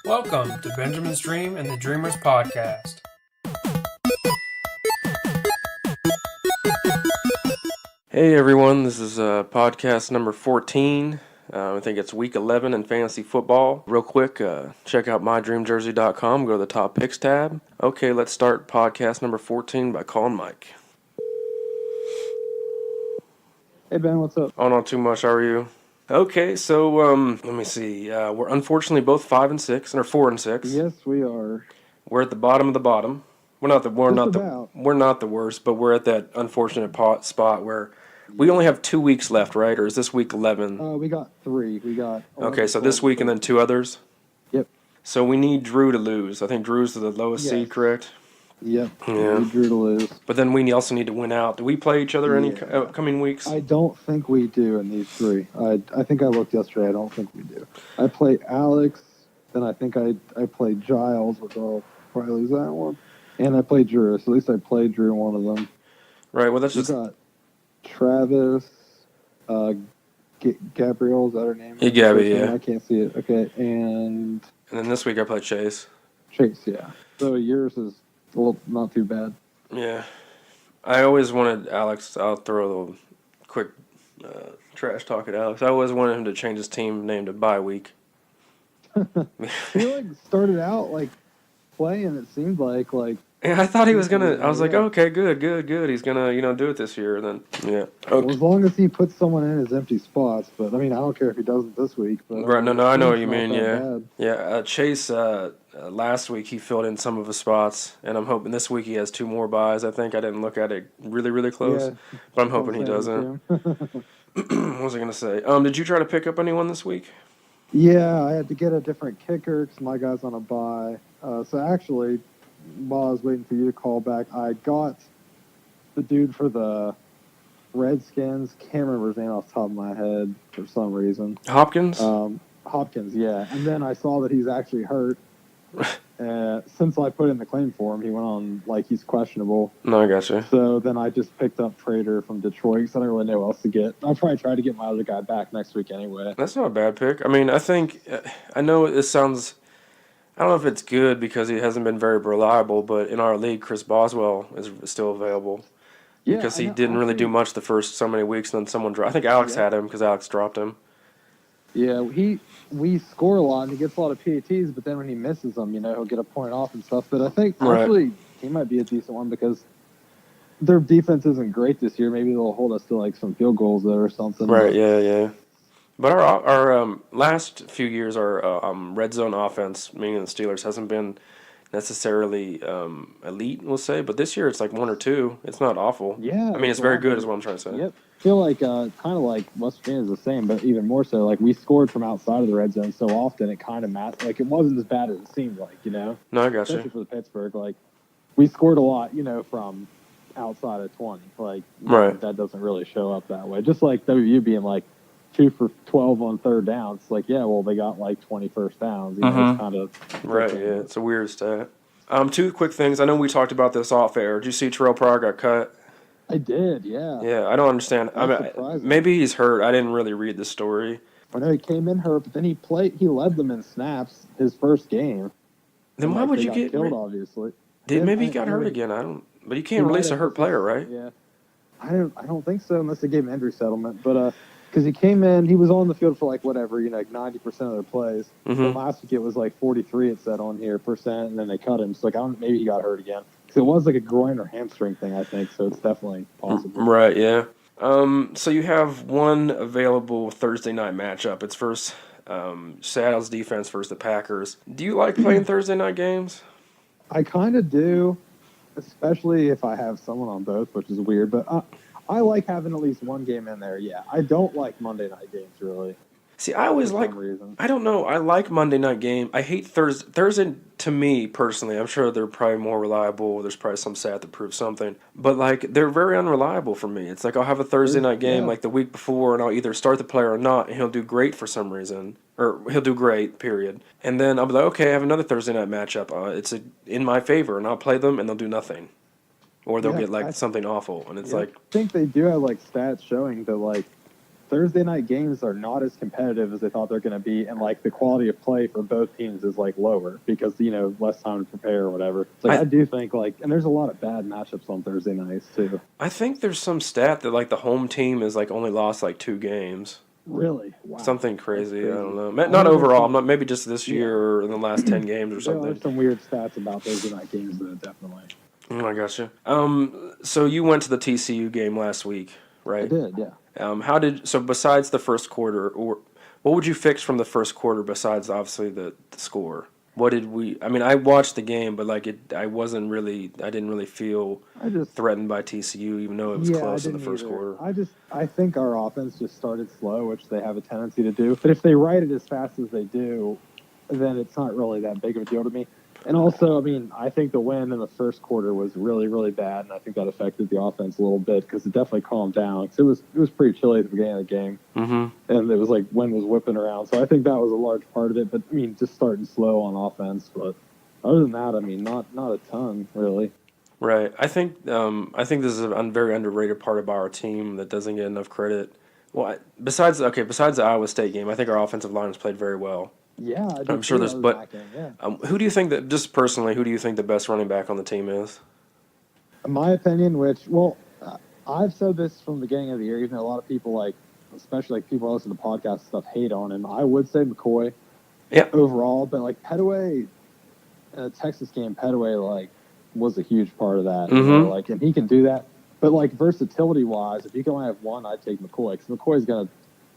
Welcome to Benjamin's Dream and the Dreamers Podcast. Hey everyone, this is podcast number 14. I think it's week 11 in fantasy football. Real quick, check out mydreamjersey.com, go to the top picks tab. Okay, let's start podcast number 14 by calling Mike. Hey Ben, what's up? Oh, not too much, how are you? Okay, so let me see. We're unfortunately both 5 and 6, or 4 and 6. Yes, we are. We're at the bottom of the bottom. We're not the worst, but we're at that unfortunate spot where we only have 2 weeks left, right? Or is this week 11? We got 3. We got 11, Okay, so this week and then 2 others? Yep. So we need Drew to lose. I think Drew's the lowest seed, correct? Yep. Yeah. We drew to lose. But then we also need to win out. Do we play each other any upcoming weeks? I don't think we do in these 3. I think I looked yesterday. I don't think we do. I play Alex, then I think I play Giles, which I'll probably lose that one. And I play Drew. So at least I played Drew in one of them. Right, well, that's We just... got Travis, Gabrielle, is that her name? Yeah, Gabby, yeah. I can't see it. Okay, and then this week I play Chase. Chase, yeah. So yours is a little not too bad. Yeah. I always wanted Alex... I'll throw a little quick trash talk at Alex. I always wanted him to change his team name to Bye Week. He started out playing. It seemed like Yeah, I thought he was gonna. I was like, okay, good. He's gonna, do it this year. And then, yeah. Okay. Well, as long as he puts someone in his empty spots. But I mean, I don't care if he doesn't this week. But Right? No, I know what you mean. Bad. Yeah. Chase. Last week he filled in some of his spots, and I'm hoping this week he has 2 more buys. I think I didn't look at it really close, but I'm hoping he doesn't. What was I gonna say? Did you try to pick up anyone this week? Yeah, I had to get a different kicker because my guy's on a bye. So actually, while I was waiting for you to call back, I got the dude for the Redskins. Can't remember his name off the top of my head for some reason. Hopkins? Hopkins, yeah. And then I saw that he's actually hurt. Since I put in the claim for him, he went on he's questionable. No, I gotcha. So then I just picked up Prater from Detroit because I don't really know what else to get. I'll probably try to get my other guy back next week anyway. That's not a bad pick. I mean, I know this sounds... I don't know if it's good because he hasn't been very reliable, but in our league, Chris Boswell is still available. Yeah, because he didn't really do much the first so many weeks, and then someone dropped. I think Alex had him because Alex dropped him. Yeah, we score a lot, and he gets a lot of PATs, but then when he misses them, he'll get a point off and stuff. But I think actually he might be a decent one because their defense isn't great this year. Maybe they'll hold us to some field goals there or something. Right, yeah. But our last few years, our red zone offense, meaning the Steelers, hasn't been necessarily elite, we'll say. But this year, it's 1 or 2. It's not awful. Yeah. I mean, it's very good is what I'm trying to say. Yep. I feel kind of like West Virginia is the same, but even more so. We scored from outside of the red zone so often, it kind of mattered. It wasn't as bad as it seemed like, No, I got Especially you. for the Pittsburgh. We scored a lot, from outside of 20. Right. That doesn't really show up that way. Just like WU being 2 for 12 on third down. It's they got 20 first downs. It's kind of right. Yeah, it's a weird stat. 2 quick things. I know we talked about this off air. Did you see Terrell Pryor got cut? I did, yeah. Yeah, I don't understand. Maybe he's hurt. I didn't really read the story. I know he came in hurt, but then he led them in snaps his first game. Then why would you get killed? Obviously, maybe he got hurt again. I don't. But you can't release a hurt player, right? Yeah, I don't think so unless they gave him injury settlement. But because he came in, he was on the field for 90% of their plays. Mm-hmm. Last week it was 43 it said on here percent, and then they cut him. So maybe he got hurt again. Because it was a groin or hamstring thing, I think. So it's definitely possible. Right. Yeah. So you have one available Thursday night matchup. It's versus Seattle's defense versus the Packers. Do you like playing Thursday night games? I kind of do, especially if I have someone on both, which is weird. But I like having at least one game in there, yeah. I don't like Monday night games, really. See, I always I don't know, I like Monday night game. I hate Thursday. Thursday, to me, personally, I'm sure they're probably more reliable. There's probably some stat that proves something. But, they're very unreliable for me. It's I'll have a Thursday night game, the week before, and I'll either start the player or not, and he'll do great for some reason. Or he'll do great, period. And then I'll be like, okay, I have another Thursday night matchup. It's in my favor, and I'll play them, and they'll do nothing. Or they'll get something awful, and it's I think they do have stats showing that Thursday night games are not as competitive as they thought they're going to be, and like the quality of play for both teams is like lower because less time to prepare or whatever. So I do think and there's a lot of bad matchups on Thursday nights too. I think there's some stat that like the home team is like only lost like 2 games. Really? Wow. Something crazy. I don't know. Not overall. Not maybe just this year or in the last 10 games or something. There are some weird stats about Thursday night games, though, definitely. I gotcha. So you went to the TCU game last week, right? I did, yeah. So besides the first quarter, or what would you fix from the first quarter besides obviously the score? What did we? I mean, I watched the game, but like I didn't really feel threatened by TCU, even though it was close in the first quarter. I think our offense just started slow, which they have a tendency to do. But if they write it as fast as they do, then it's not really that big of a deal to me. And also, I mean, I think the win in the first quarter was really, really bad, and I think that affected the offense a little bit because it definitely calmed down. Because it was pretty chilly at the beginning of the game, and it was like wind was whipping around. So I think that was a large part of it. But I mean, just starting slow on offense. But other than that, I mean, not a ton really. Right. I think this is a very underrated part of our team that doesn't get enough credit. Well, besides the Iowa State game, I think our offensive line has played very well. Yeah, I'm sure there's, but who do you think that, just personally, who do you think the best running back on the team is? In my opinion, I've said this from the beginning of the year, even though a lot of people especially people who listen to podcasts and stuff hate on him. I would say McCoy. Yeah. Overall, but like Pettaway, in the Texas game, Pettaway was a huge part of that. And he can do that. But like versatility wise, if you can only have one, I'd take McCoy because McCoy's gonna.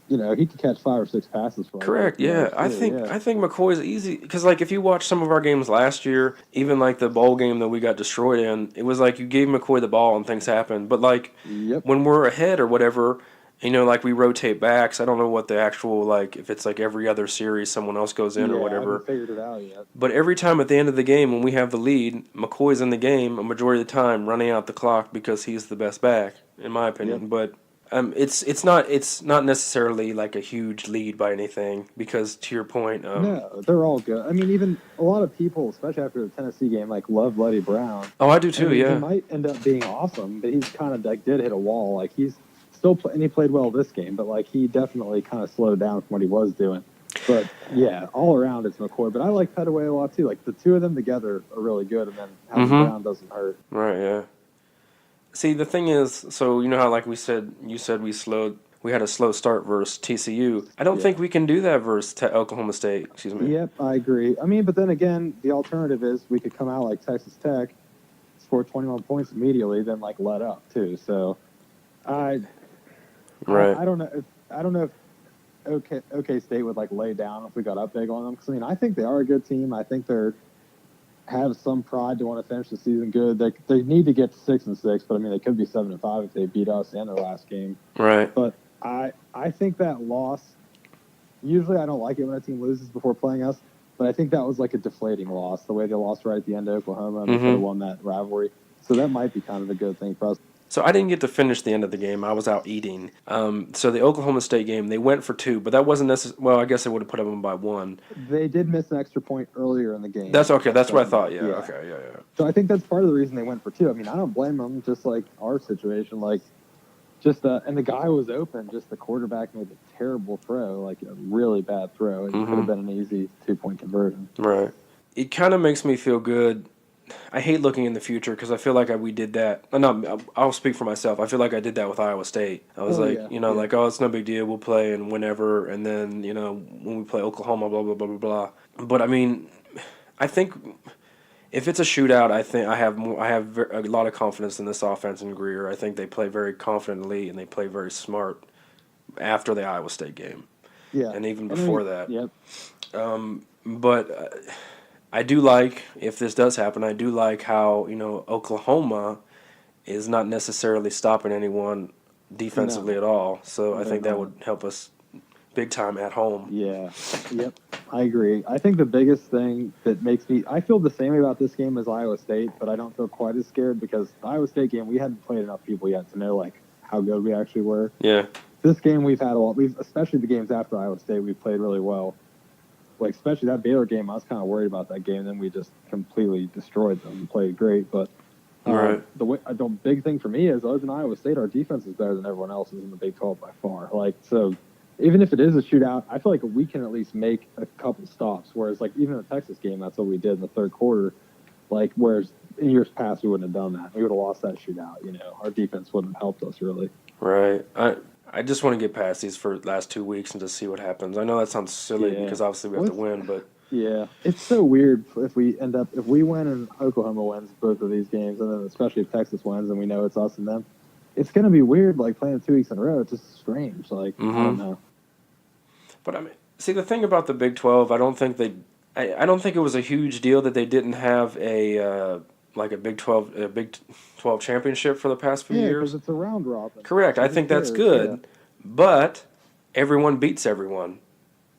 He could catch 5 or 6 passes for. Correct. Yeah, I think McCoy's easy because like if you watch some of our games last year, even like the bowl game that we got destroyed in, it was like you gave McCoy the ball and things happened. But like when we're ahead or whatever, like we rotate backs. I don't know what the actual if it's like every other series someone else goes in or whatever. I haven't figured it out yet. But every time at the end of the game when we have the lead, McCoy's in the game a majority of the time, running out the clock because he's the best back, in my opinion. But. It's not necessarily like a huge lead by anything because to your point. No, they're all good. I mean, even a lot of people, especially after the Tennessee game, love Letty Brown. Oh, I do too. Yeah, he might end up being awesome, but he's kind of did hit a wall. Like he's still and he played well this game, but he definitely kind of slowed down from what he was doing. But yeah, all around it's McCoy. But I like Pettaway a lot too. Like the two of them together are really good, and then having Brown doesn't hurt. Right. Yeah. See, the thing is, so how you said we had a slow start versus TCU. I don't think we can do that versus Oklahoma State. Excuse me. Yep, I agree. I mean, but then again, the alternative is we could come out like Texas Tech, score 21 points immediately, then let up too. So, I don't know. I don't know if OK State would lay down if we got up big on them. Because I think they are a good team. I think they're. Have some pride to want to finish the season good. They need to get to 6-6, but they could be 7-5 if they beat us in their last game. Right. But I think that loss. Usually, I don't like it when a team loses before playing us, but I think that was a deflating loss. The way they lost right at the end of Oklahoma and they could have won that rivalry. So that might be kind of a good thing for us. So I didn't get to finish the end of the game. I was out eating. So the Oklahoma State game, they went for 2, but that wasn't necessarily. Well, I guess it would have put them by 1. They did miss an extra point earlier in the game. That's okay. That's what I thought. Yeah. Okay. Yeah. So I think that's part of the reason they went for 2. I don't blame them. Just like our situation, and the guy was open. Just the quarterback made a terrible throw, a really bad throw. It could have been an easy 2-point conversion. Right. It kind of makes me feel good. I hate looking in the future because I feel like we did that. I'll speak for myself. I feel like I did that with Iowa State. I was it's no big deal. We'll play and whenever, and then when we play Oklahoma, blah blah blah blah blah. But I think if it's a shootout, I have a lot of confidence in this offense in Greer. I think they play very confidently and they play very smart after the Iowa State game. Yeah, and even before that. Yep. But. I do like, if this does happen, I do like how, Oklahoma is not necessarily stopping anyone defensively at all. So I think that would help us big time at home. Yeah. Yep. I agree. I think the biggest thing that makes me – I feel the same about this game as Iowa State, but I don't feel quite as scared because the Iowa State game, we hadn't played enough people yet to know, how good we actually were. Yeah. This game we've had a lot – especially the games after Iowa State, we've played really well. Especially that Baylor game, I was kind of worried about that game. Then we just completely destroyed them and played great. But Right. The big thing for me is, other than Iowa State, our defense is better than everyone else's in the Big 12 by far. Like, so even if it is a shootout, I feel like we can at least make a couple stops. Whereas, like, even in the Texas game, that's what we did in the third quarter. Like, whereas in years past, we wouldn't have done that. We would have lost that shootout. You know, our defense wouldn't have helped us really. Right. I just want to get past these for the last 2 weeks and just see what happens. I know that sounds silly because obviously we have to win, but yeah, it's so weird if we win and Oklahoma wins both of these games, and then especially if Texas wins and we know it's us and them, it's going to be weird, like playing 2 weeks in a row. It's just strange. Like, I don't know. But I mean, see, the thing about the Big 12, I don't think it was a huge deal that they didn't have a Big 12 championship for the past few Yeah, years. because it's a round robin. Correct. I think that's good, but everyone beats everyone.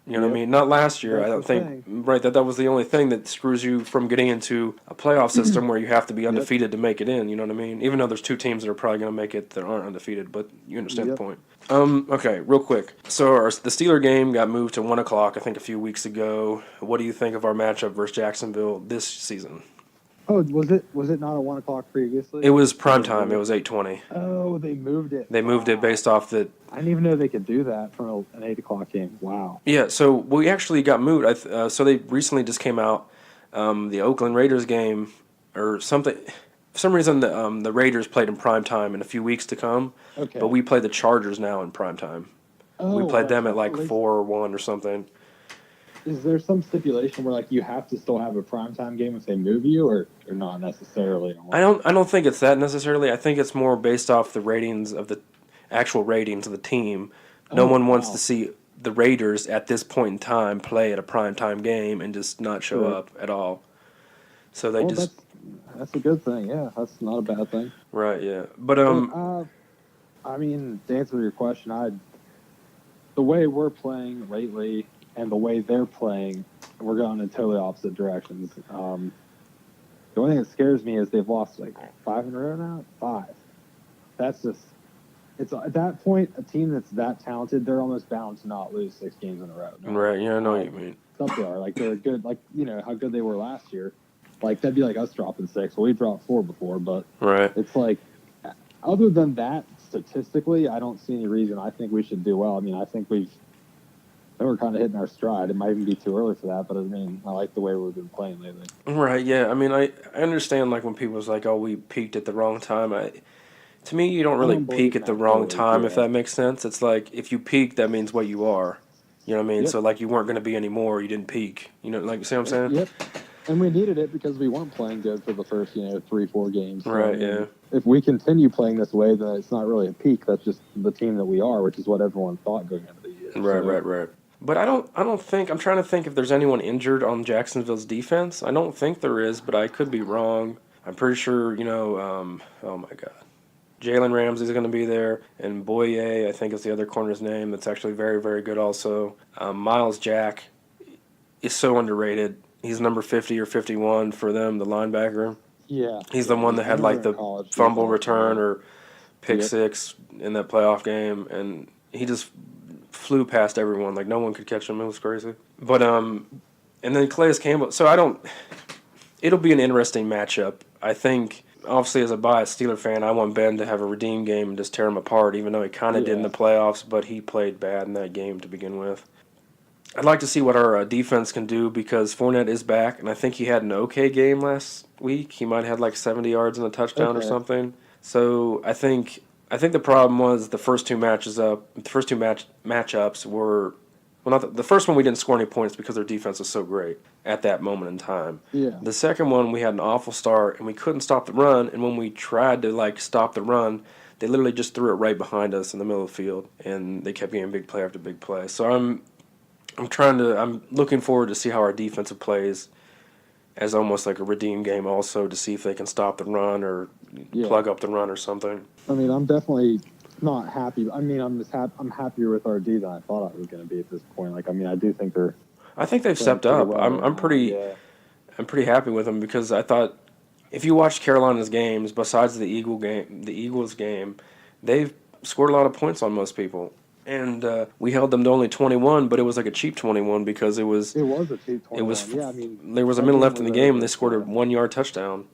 You know what I mean? Not last year. That's I don't the think thing. right that was the only thing that screws you from getting into a playoff system where you have to be undefeated to make it in. You know what I mean? Even though there's 2 teams that are probably going to make it that aren't undefeated, but you understand the point. Okay, real quick. So the Steeler game got moved to 1:00, I think, a few weeks ago. What do you think of our matchup versus Jacksonville this season? Oh, was it not at 1:00 previously? It was prime time. It was 8:20. Oh, they moved it. They moved it based off the. I didn't even know they could do that from an 8:00 game. Wow. Yeah, so we actually got moved. So they recently just came out, the Oakland Raiders game or something. For some reason, the Raiders played in prime time in a few weeks to come. Okay. But we play the Chargers now in prime time. We played them at like 4 or 1 or something. Is there some stipulation where like you have to still have a primetime game if they move you, or not necessarily? I don't think it's that necessarily. I think it's more based off the ratings of the actual ratings of the team. No one wants to see the Raiders at this point in time play at a primetime game and just not show up at all. So they just that's a good thing. Yeah, that's not a bad thing. Right, yeah. But I mean, to answer your question, the way we're playing lately and the way they're playing, we're going in totally opposite directions. The only thing that scares me is they've lost like 5 in a row now. 5. That's just. It's at that point, a team that's that talented, they're almost bound to not lose 6 games in a row. Right, yeah, I know what you mean. Stuff they are. Like, they're good. Like, you know, how good they were last year. Like, that'd be like us dropping 6. Well, we dropped 4 before, but it's like, other than that, statistically, I don't see any reason I think we should do well. I mean, I think we're kind of hitting our stride. It might even be too early for that, but I mean, I like the way we've been playing lately. Right, yeah. I mean, I understand, like, when people's like, oh, we peaked at the wrong time. To me, you don't really peak at the wrong time, if that makes sense. It's like, if you peak, that means what you are. You know what I mean? Yep. So, like, you weren't going to be anymore, you didn't peak. You know, like, you see what I'm saying? Yep. And we needed it because we weren't playing good for the first, 3-4 games. So, right, yeah. If we continue playing this way, then it's not really a peak. That's just the team that we are, which is what everyone thought going into the year. Right. But I don't think, I'm trying to think if there's anyone injured on Jacksonville's defense. I don't think there is, but I could be wrong. I'm pretty sure, oh my God. Jalen Ramsey's going to be there, and Boye, I think is the other corner's name, that's actually very, very good also. Miles Jack is so underrated. He's number 50 or 51 for them, the linebacker. Yeah. He's the one that had like the fumble return or pick six in that playoff game, and he just flew past everyone. Like, no one could catch him. It was crazy. But, and then Calais Campbell. So it'll be an interesting matchup. I think, obviously, as a biased Steeler fan, I want Ben to have a redeem game and just tear him apart, even though he kind of did in the playoffs, but he played bad in that game to begin with. I'd like to see what our defense can do because Fournette is back, and I think he had an okay game last week. He might have had like 70 yards and a touchdown or something. So I think the problem was the first two matchups were not the first one we didn't score any points because their defense was so great at that moment in time. Yeah. The second one we had an awful start and we couldn't stop the run, and when we tried to stop the run, they literally just threw it right behind us in the middle of the field, and they kept getting big play after big play. So I'm looking forward to see how our defensive plays as almost like a redeem game also to see if they can stop the run or plug up the run or something. I mean, I'm definitely not happy. I mean, I'm happier with our D than I thought I was going to be at this point. Like, I mean, I do think I think they've stepped up. Well I'm pretty happy with them because I thought if you watch Carolina's games, besides the Eagles game, they've scored a lot of points on most people. And we held them to only 21, but it was like a cheap 21 because it was a cheap 21. There was a minute left in the game, and they scored a 1-yard touchdown.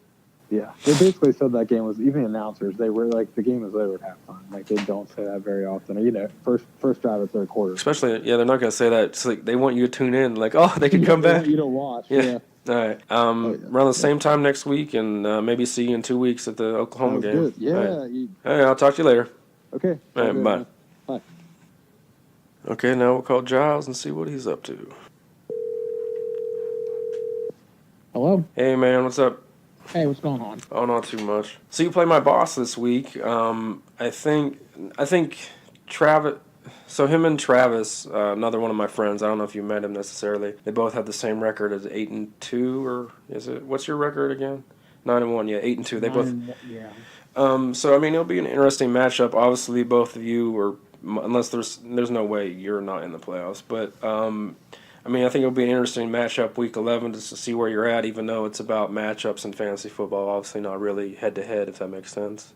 Yeah, they basically said that game was, even the announcers, they were like, the game is over at halftime. Like, they don't say that very often. You know, first drive of third quarter. Especially, they're not going to say that. It's like they want you to tune in. Like, oh, they can come They back. want you to watch. Yeah. Yeah. All right. Yeah. Around the same time next week, and maybe see you in 2 weeks at the Oklahoma Sounds game. good. Yeah. All right. Hey, I'll talk to you later. Okay. All right, Sounds good, bye. man. Bye. Okay, now we'll call Giles and see what he's up to. Hello. Hey, man, what's up? Hey, what's going on? Oh, not too much. So you play my boss this week. I think Travis. So him and Travis, another one of my friends. I don't know if you met him necessarily. They both have the same record as 8-2, or is it? What's your record again? 9-1. Yeah, 8-2. They both. Yeah. So I mean, it'll be an interesting matchup. Obviously, both of you are, unless there's no way you're not in the playoffs. But I mean, I think it'll be an interesting matchup week 11 just to see where you're at. Even though it's about matchups in fantasy football, obviously not really head to head, if that makes sense.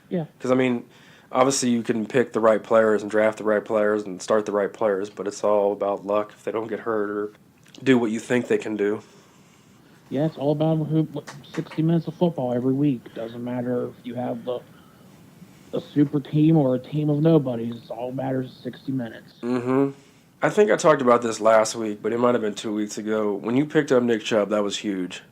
Yeah. Because I mean, obviously you can pick the right players and draft the right players and start the right players, but it's all about luck if they don't get hurt or do what you think they can do. Yeah, it's all about 60 minutes of football every week. Doesn't matter if you have a super team or a team of nobodies. It all matters 60 minutes. Mm-hmm. I think I talked about this last week, but it might have been 2 weeks ago. When you picked up Nick Chubb, that was huge.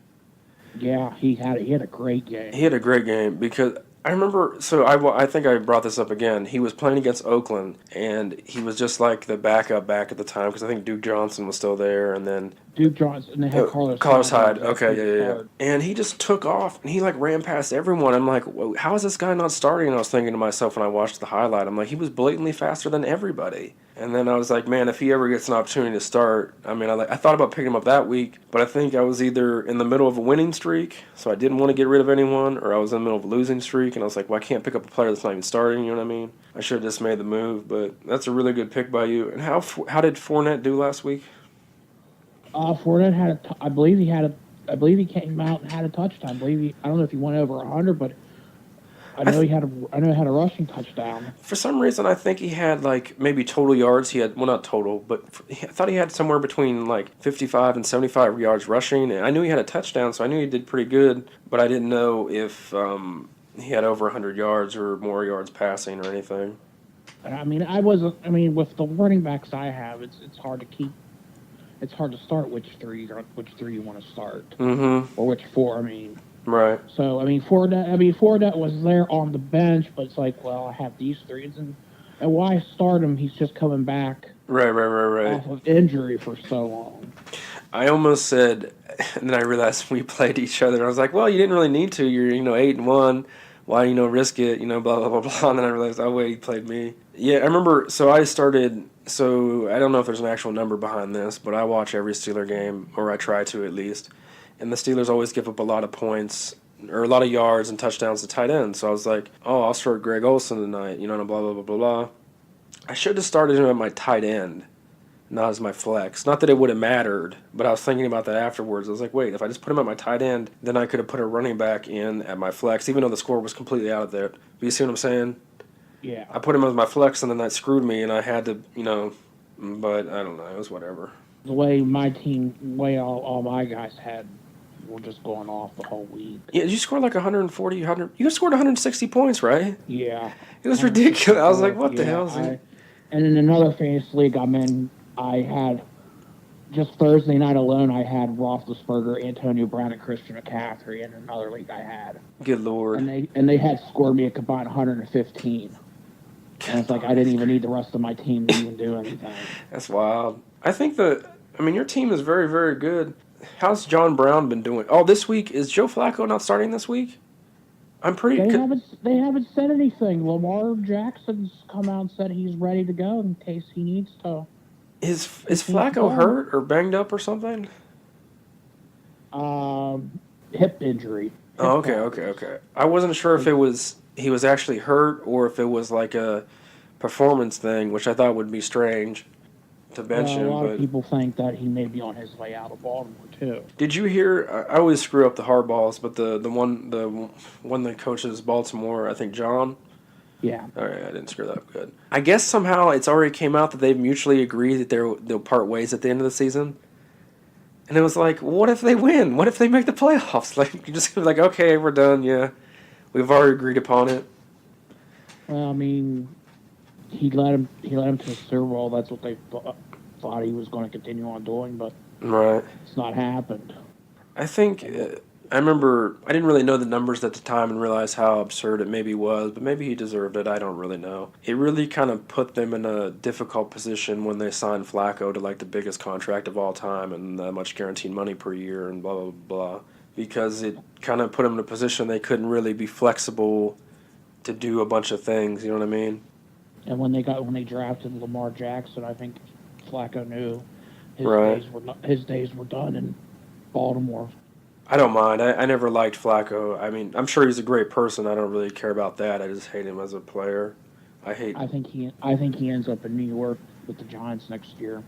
Yeah, he had a great game. He had a great game because I remember, so I think I brought this up again. He was playing against Oakland, and he was just like the backup back at the time because I think Duke Johnson was still there, and then Duke Johnson, and they had Carlos Hyde. Okay, yeah. Hyde. And he just took off, and he like ran past everyone. I'm like, whoa, how is this guy not starting? And I was thinking to myself when I watched the highlight, I'm like, he was blatantly faster than everybody. And then I was like, man, if he ever gets an opportunity to start, I mean, I thought about picking him up that week, but I think I was either in the middle of a winning streak, so I didn't want to get rid of anyone, or I was in the middle of a losing streak, and I was like, well, I can't pick up a player that's not even starting, you know what I mean? I should have just made the move, but that's a really good pick by you. And how did Fournette do last week? Fournette had I believe he came out and had a touchdown. I don't know if he went over 100, but I know he had a rushing touchdown. For some reason, I think he had like maybe total yards. He had, well, not total, but I thought he had somewhere between like 55 and 75 yards rushing. And I knew he had a touchdown, so I knew he did pretty good. But I didn't know if he had over 100 yards or more yards passing or anything. I mean, with the running backs I have, it's hard to keep. It's hard to start which three you want to start, or which four. I mean. Right. So Fournette was there on the bench, but it's like, well, I have these three, and why start him? He's just coming back Right. off of injury for so long. I almost said, and then I realized we played each other. And I was like, well, you didn't really need to. You're 8-1. Why risk it? Blah blah blah blah. And then I realized, oh wait, he played me. Yeah, I remember. So I started. So I don't know if there's an actual number behind this, but I watch every Steeler game, or I try to at least. And the Steelers always give up a lot of points or a lot of yards and touchdowns to tight ends. So I was like, oh, I'll start Greg Olsen tonight, and blah, blah, blah, blah, blah. I should have started him at my tight end, not as my flex. Not that it would have mattered, but I was thinking about that afterwards. I was like, wait, if I just put him at my tight end, then I could have put a running back in at my flex, even though the score was completely out of there. But you see what I'm saying? Yeah. I put him as my flex, and then that screwed me, and I had to, but I don't know. It was whatever. The way all my guys were just going off the whole week. Yeah, you scored like 140, you scored 160 points, right? Yeah. It was ridiculous. I was like, what the hell is it? And in another fantasy league I'm in, I had, just Thursday night alone, I had Roethlisberger, Antonio Brown, and Christian McCaffrey in another league I had. Good Lord. And they had scored me a combined 115. And it's like I didn't even need the rest of my team to even do anything. That's wild. I think your team is very, very good. How's John Brown been doing? Oh, this week, is Joe Flacco not starting this week? I'm pretty... They haven't said anything. Lamar Jackson's come out and said he's ready to go in case he needs to. Is Flacco hurt or banged up or something? Hip injury. Oh, okay. I wasn't sure if he was actually hurt or if it was like a performance thing, which I thought would be strange to bench him. A lot of people think that he may be on his way out of Baltimore too. Did you hear? I always screw up the hardballs, but the one that coaches Baltimore, I think John. Yeah. All right, I didn't screw that up good. I guess somehow it's already came out that they've mutually agreed that they'll part ways at the end of the season. And it was like, what if they win? What if they make the playoffs? Like, you're just gonna be like, okay, we're done. Yeah, we've already agreed upon it. Well, I mean, he led him to the Super Bowl. That's what they thought he was going to continue on doing, but Right. it's not happened. I think I remember I didn't really know the numbers at the time and realize how absurd it maybe was, but maybe he deserved it. I don't really know. It really kind of put them in a difficult position when they signed Flacco to like the biggest contract of all time and that much guaranteed money per year and blah blah blah. Because it kind of put them in a position they couldn't really be flexible to do a bunch of things. You know what I mean? And when they drafted Lamar Jackson, I think Flacco knew Right. his days were done in Baltimore. I don't mind. I never liked Flacco. I mean, I'm sure he's a great person. I don't really care about that. I just hate him as a player. I hate. I think he ends up in New York with the Giants next year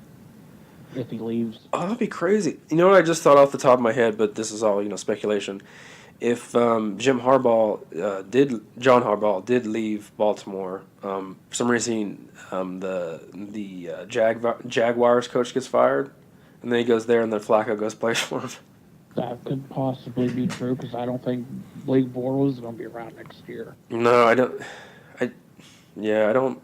if he leaves. Oh, that'd be crazy. You know what I just thought off the top of my head, but this is all speculation. If John Harbaugh did leave Baltimore, for some reason the Jaguars coach gets fired, and then he goes there, and then Flacco goes play for him. That could possibly be true because I don't think Blake Bortles is going to be around next year. No, I don't. I don't.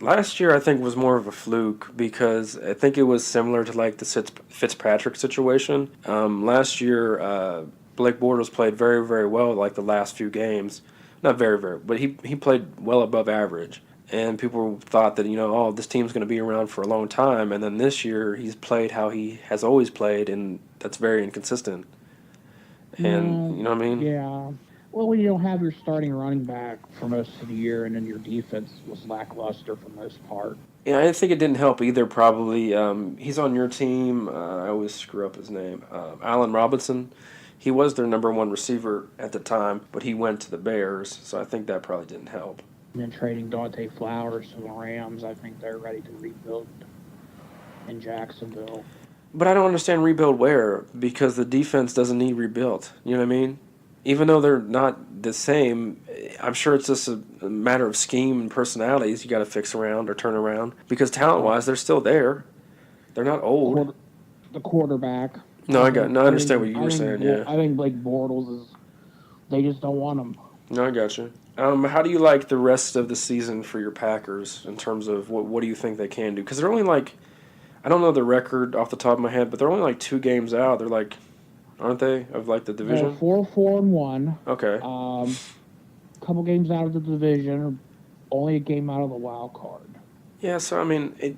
Last year, I think, was more of a fluke because I think it was similar to like the Fitzpatrick situation. Last year, Blake Bortles played very, very well like the last few games. Not very, very, but he played well above average. And people thought that, oh, this team's going to be around for a long time. And then this year, he's played how he has always played, and that's very inconsistent. And, you know what I mean? Yeah. Well, when you don't have your starting running back for most of the year, and then your defense was lackluster for the most part. Yeah, I think it didn't help either, probably. He's on your team. I always screw up his name. Allen Robinson. He was their number one receiver at the time, but he went to the Bears, so I think that probably didn't help. And then trading Dante Flowers to the Rams, I think they're ready to rebuild in Jacksonville. But I don't understand rebuild where, because the defense doesn't need rebuilt. You know what I mean? Even though they're not the same, I'm sure it's just a matter of scheme and personalities you got to fix around or turn around. Because talent-wise, they're still there. They're not old. The quarterback. No, I understand what you were saying. Yeah, I think Blake Bortles is. They just don't want him. No, I got you. How do you like the rest of the season for your Packers in terms of what do you think they can do? Because they're only like, I don't know the record off the top of my head, but they're only like 2 games out. They're like, aren't they, of like the division? 4-4-1. Okay. Couple games out of the division, only a game out of the wild card. Yeah, so I mean,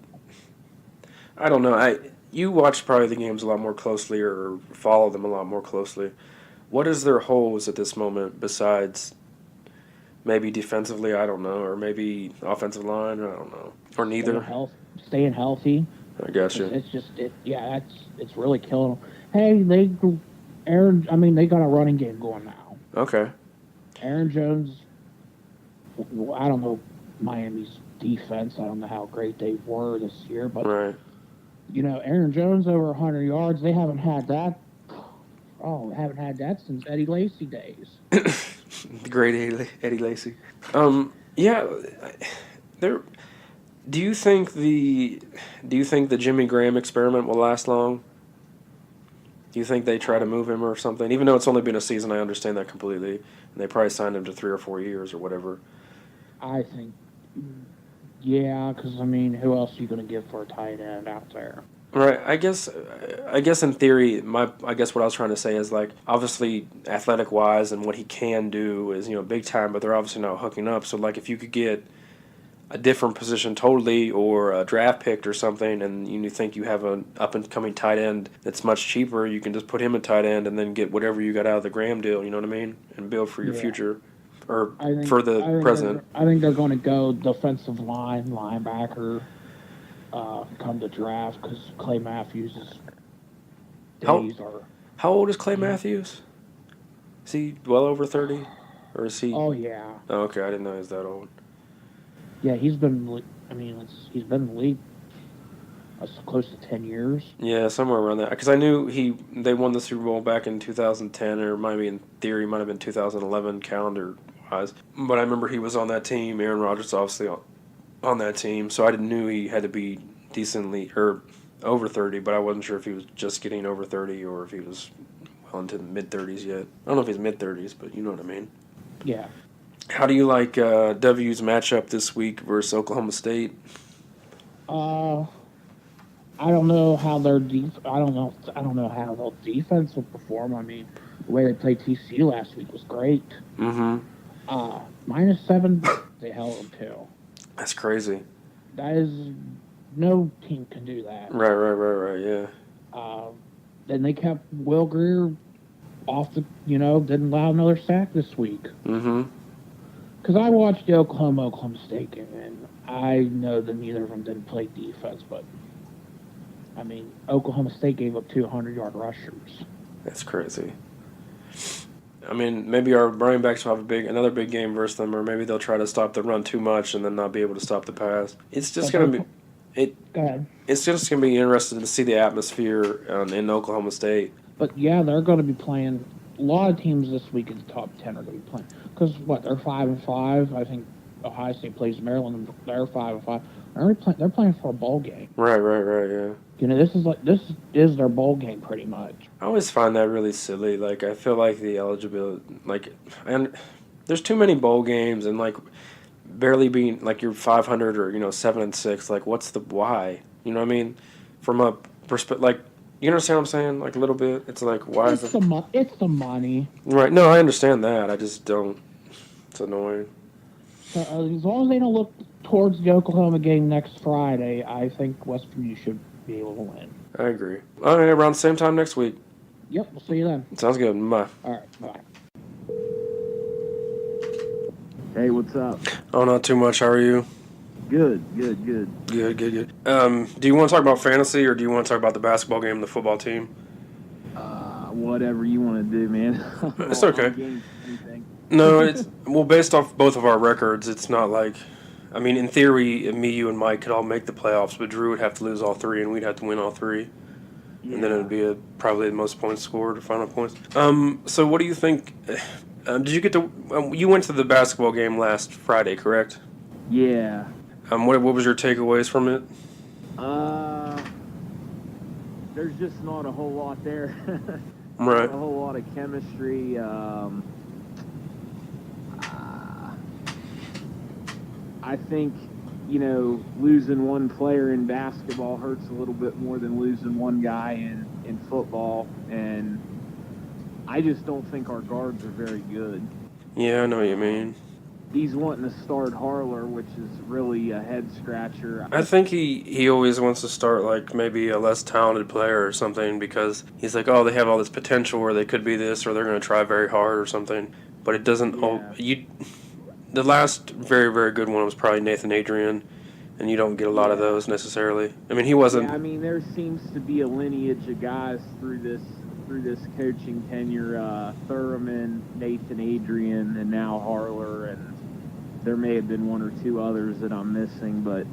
I don't know. You watch probably the games a lot more closely or follow them a lot more closely. What is their holes at this moment besides maybe defensively? I don't know, or maybe offensive line. I don't know, or neither. Staying healthy. I got you. It's really killing them. Hey, they got a running game going now. Okay. Aaron Jones. I don't know Miami's defense. I don't know how great they were this year, but Right. Aaron Jones over 100 yards. They haven't had that. Oh, haven't had that since Eddie Lacy days. The great Eddie Lacy. Yeah, there. Do you think the Jimmy Graham experiment will last long? Do you think they try to move him or something? Even though it's only been a season, I understand that completely. And they probably signed him to 3 or 4 years or whatever. I think, yeah, because who else are you going to give for a tight end out there? Right. I guess in theory, I guess what I was trying to say is like obviously athletic wise and what he can do is big time, but they're obviously not hooking up. So like if you could get a different position totally or a draft pick or something, and you think you have an up and coming tight end that's much cheaper, you can just put him at tight end and then get whatever you got out of the Graham deal. You know what I mean? And build for your future or for the present. I think they're going to go defensive line, linebacker. Come to draft because Clay Matthews' days are. How old is Clay Matthews? Is he well over 30, or is he? Oh yeah. Oh, okay, I didn't know he was that old. Yeah, he's been. He's been in the league close to 10 years. Yeah, somewhere around that. Because I knew they won the Super Bowl back in 2010, or might have been 2011 calendar wise. But I remember he was on that team. Aaron Rodgers obviously on that team, so I knew he had to be decently or over 30, but I wasn't sure if he was just getting over 30 or if he was well into the mid-30s yet. I don't know if he's mid-30s, but you know what I mean. Yeah. How do you like W's matchup this week versus Oklahoma State? I don't know how I don't know how their defense will perform. I mean, the way they played TCU last week was great. Mm-hmm. -7, they held them to. That's crazy. That is, no team can do that. Right, yeah. Then they kept Will Greer off didn't allow another sack this week. Mm-hmm. Because I watched the Oklahoma State game, and I know that neither of them didn't play defense, but I mean, Oklahoma State gave up 200-yard rushers. That's crazy. I mean, maybe our running backs will have another big game versus them, or maybe they'll try to stop the run too much and then not be able to stop the pass. It's just Go ahead. It's just gonna be interesting to see the atmosphere in Oklahoma State. But yeah, they're going to be playing. A lot of teams this week in the top 10 are going to be playing. Because they're 5-5. I think Ohio State plays Maryland, and they're 5-5. They're playing for a bowl game. Right, yeah. This is their bowl game pretty much. I always find that really silly. Like, I feel like the eligibility, and there's too many bowl games, and barely being you're 500 or 7-6. Like, what's the why? You know what I mean? From a perspective, you understand what I'm saying? A little bit. It's why is it? It's the money. Right. No, I understand that. I just don't. It's annoying. So, as long as they don't look towards the Oklahoma game next Friday, I think West Virginia should be able to win. I agree. All right, around the same time next week. Yep, we'll see you then. Sounds good. Bye. All right, bye. Hey, what's up? Oh, not too much. How are you? Good. Good. Do you want to talk about fantasy, or do you want to talk about the basketball game and the football team? Whatever you want to do, man. It's okay. Anything. No, it's based off both of our records. It's not in theory, me, you, and Mike could all make the playoffs, but Drew would have to lose all three, and we'd have to win all three. Yeah. And then it would be probably the most points scored or final points. So what do you think? Did you get to? You went to the basketball game last Friday, correct? Yeah. What was your takeaways from it? There's just not a whole lot there. Right. Not a whole lot of chemistry. I think, losing one player in basketball hurts a little bit more than losing one guy in football, and I just don't think our guards are very good. Yeah, I know what you mean. He's wanting to start Harler, which is really a head scratcher. I think he always wants to start maybe a less talented player or something, because he's they have all this potential where they could be this, or they're going to try very hard or something. But it doesn't. Yeah. The last very, very good one was probably Nathan Adrian, and you don't get a lot of those necessarily. I mean, he wasn't. Yeah, there seems to be a lineage of guys through this coaching tenure: Thurman, Nathan Adrian, and now Harler, and there may have been one or two others that I'm missing, but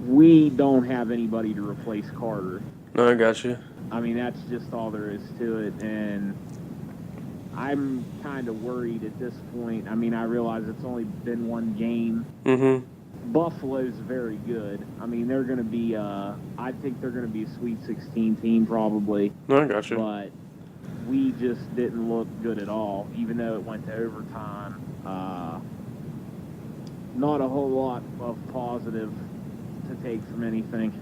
we don't have anybody to replace Carter. No, I got you. That's just all there is to it, and I'm kind of worried at this point. I realize it's only been one game. Mm-hmm. Buffalo's very good. They're going to be, I think they're going to be a Sweet 16 team probably. No, I got you. But we just didn't look good at all, even though it went to overtime. Not a whole lot of positive to take from anything.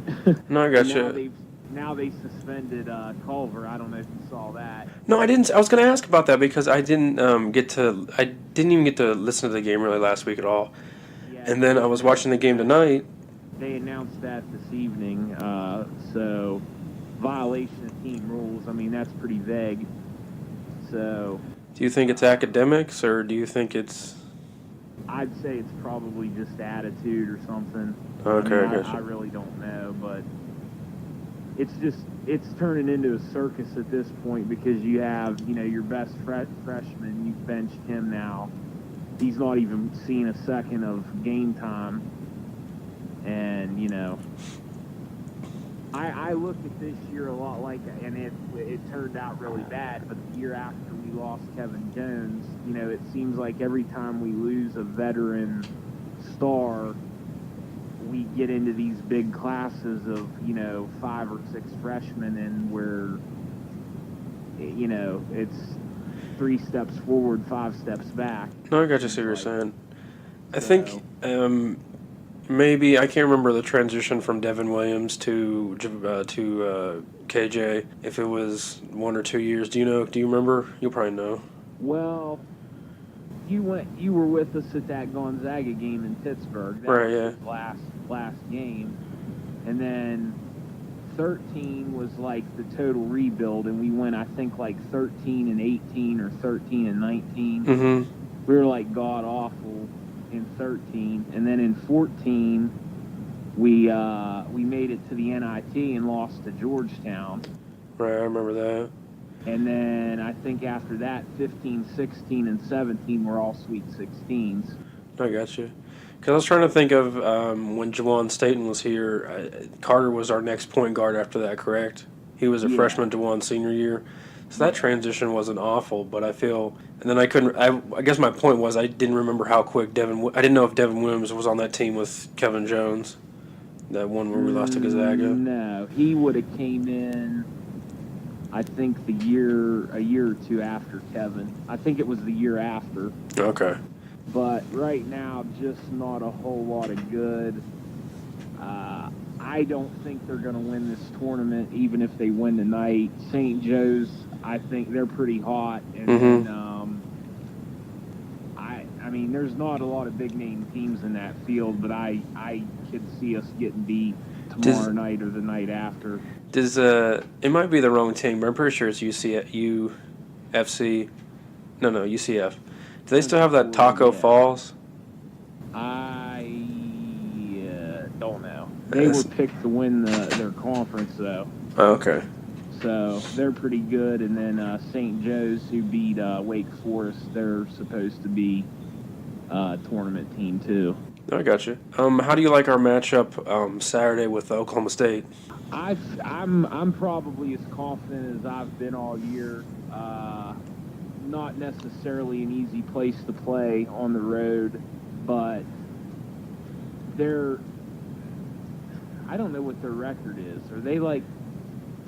No, I got you. Now they suspended Culver. I don't know if you saw that. No, I didn't. I was going to ask about that because I didn't even get to listen to the game really last week at all. Yeah, And then I was watching the game tonight. They announced that this evening. So violation of team rules. That's pretty vague. So Do you think it's academics, or do you think it's? I'd say it's probably just attitude or something. Okay, I gotcha. I really don't know, but it's turning into a circus at this point because you have, your best freshman, you've benched him now. He's not even seen a second of game time. And, I look at this year a lot like, and it turned out really bad, but the year after we lost Kevin Jones, it seems like every time we lose a veteran star, we get into these big classes of 5 or 6 freshmen, and we're it's 3 steps forward, 5 steps back. No, I got you. See what you're saying. I think So- maybe I can't remember the transition from Devin Williams to KJ. If it was 1 or 2 years, do you know? Do you remember? You'll probably know. Well, you were with us at that Gonzaga game in Pittsburgh. That Right, was yeah. his last game, and then 13 was like the total rebuild, and we went, I think, like 13 and 18 or 13 and 19. Mm-hmm. We were like god awful in 13, and then in 14 we made it to the NIT and lost to Georgetown. Right, I remember that. And then I think after that, 15, 16, and 17 were all Sweet 16s. I got you. Because I was trying to think of when Jawan Staten was here. Carter was our next point guard after that, correct? He was a Yeah. freshman Jawan senior year. So that transition wasn't awful, but I feel... And then I couldn't... I guess my point was I didn't remember how quick I didn't know if Devin Williams was on that team with Kevin Jones. That one where we lost to Gonzaga. No, he would have came in, I think, a year or two after Kevin. I think it was the year after. Okay. But right now, just not a whole lot of good. I don't think they're going to win this tournament, even if they win tonight. St. Joe's, I think they're pretty hot. And I mean, there's not a lot of big-name teams in that field, but I could see us getting beat tomorrow night or the night after. It might be the wrong team, but I'm pretty sure it's UFC. No, UCF. Do they still have that Taco Yeah. Falls? I don't know. They were picked to win their conference, though. Oh, okay. So they're pretty good. And then St. Joe's, who beat Wake Forest, they're supposed to be a tournament team, too. I got you. How do you like our matchup Saturday with Oklahoma State? I'm probably as confident as I've been all year. Not necessarily an easy place to play on the road, but I don't know what their record is. Are they like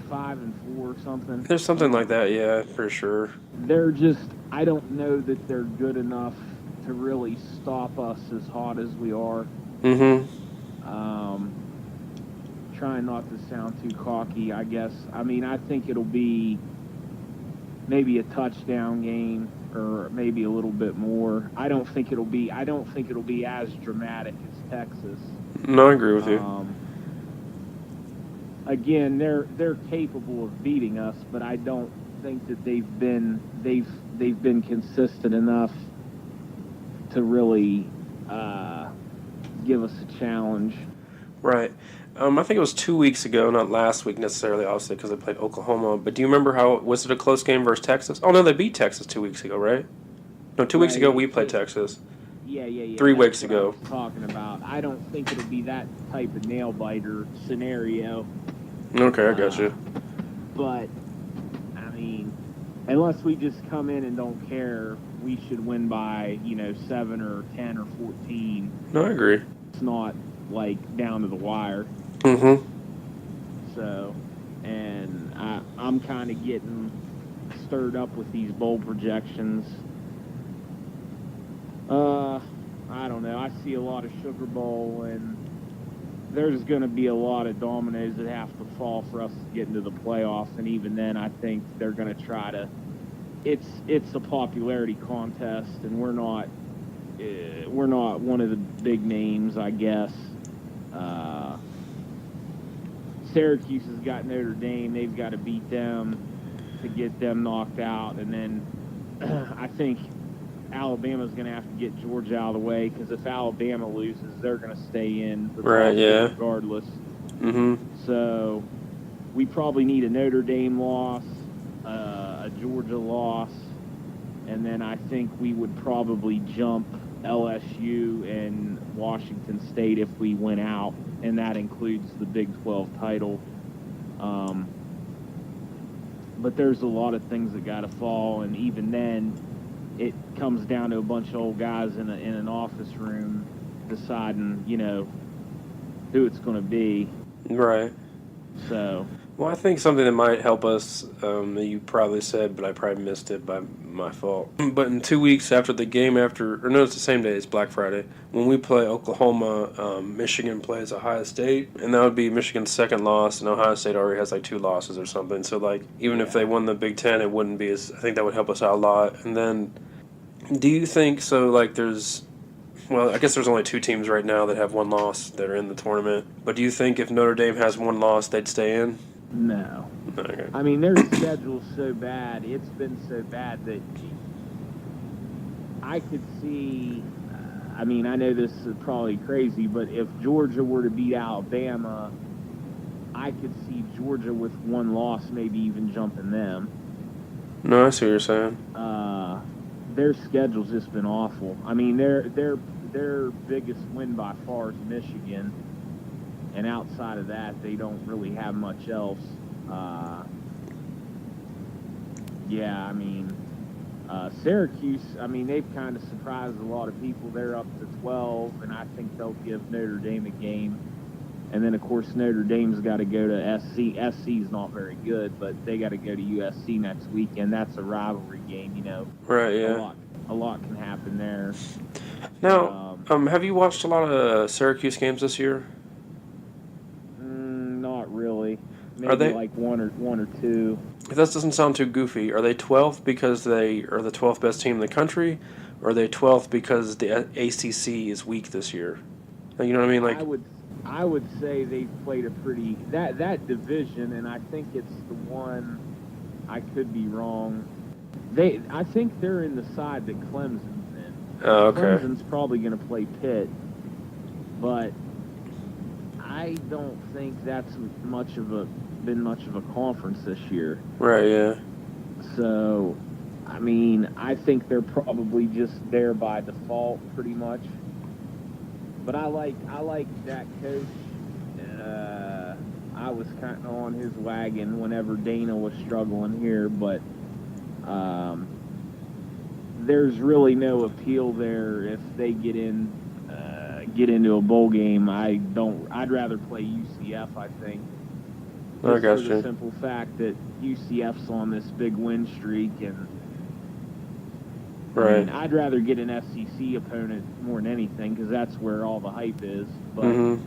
5-4 or something? There's something like that, yeah, for sure. They're just, I don't know that they're good enough to really stop us as hot as we are. Mm-hmm. Trying not to sound too cocky, I guess. I mean, I think it'll be maybe a touchdown game or maybe a little bit more. I don't think it'll be as dramatic as Texas. No, I agree with you. Again, they're capable of beating us, but I don't think that they've been consistent enough to really give us a challenge. Right. I think it was 2 weeks ago, not last week necessarily, obviously, because they played Oklahoma. But do you remember was it a close game versus Texas? Oh, no, they beat Texas 2 weeks ago, right? No, 2 weeks ago we played Texas. Yeah. 3 that's weeks what ago. I was talking about. I don't think it'll be that type of nail-biter scenario. Okay, I got you. But, I mean, unless we just come in and don't care, we should win by, 7 or 10 or 14. No, I agree. It's not, like, down to the wire. Mm-hmm. So, and I'm kind of getting stirred up with these bowl projections. I don't know. I see a lot of Sugar Bowl, and there's going to be a lot of dominoes that have to fall for us to get into the playoffs. And even then, I think they're going to try to. It's a popularity contest, and we're not one of the big names, I guess. Syracuse has got Notre Dame. They've got to beat them to get them knocked out. And then I think Alabama's going to have to get Georgia out of the way, because if Alabama loses, they're going to stay in regardless. Mm-hmm. So we probably need a Notre Dame loss, a Georgia loss, and then I think we would probably jump LSU and Washington State if we win out, and that includes the Big 12 title. But there's a lot of things that got to fall, and even then, it comes down to a bunch of old guys in an office room deciding, who it's going to be. Right. So Well, I think something that might help us, that you probably said, but I probably missed it by my fault. But in 2 weeks after the game, it's the same day, it's Black Friday. When we play Oklahoma, Michigan plays Ohio State, and that would be Michigan's second loss, and Ohio State already has like 2 losses or something. So, like, even if they won the Big Ten, it wouldn't be as, I think that would help us out a lot. And then, do you think, so, like, well, I guess there's only 2 teams right now that have 1 loss that are in the tournament. But do you think if Notre Dame has 1 loss, they'd stay in? no. Okay. I mean, their schedule's so bad. It's been so bad that I could see. I mean, I know this is probably crazy, but if Georgia were to beat Alabama, I could see Georgia with 1 loss, maybe even jumping them. No, I see what you're saying. Their schedule's just been awful. I mean, their biggest win by far is Michigan, and outside of that, they don't really have much else. Yeah, I mean, Syracuse, I mean, they've kind of surprised a lot of people. They're up to 12, and I think they'll give Notre Dame a game. And then, of course, Notre Dame's got to go to SC. SC's not very good, but they got to go to USC next weekend. That's a rivalry game, you know. Right, yeah. A lot can happen there. Now, have you watched a lot of Syracuse games this year? Not really. Maybe Are they like one or two? If that doesn't sound too goofy, are they 12th because they are the 12th best team in the country, or are they 12th because the ACC is weak this year? You know what I mean? Like, I would say they've played a pretty that division, and I think it's the one. I could be wrong. I think they're in the side that Clemson's in. oh, okay, Clemson's probably going to play Pitt, but I don't think that's been much of a conference this year. right, yeah, So, I mean, I think they're probably just there by default, pretty much. But I like that coach. I was kind of on his wagon whenever Dana was struggling here, but there's really no appeal there if they get into a bowl game. I'd rather play UCF, I think. I got for you. the simple fact that UCF's on this big win streak, and right. I mean, I'd rather get an SEC opponent more than anything because that's where all the hype is. But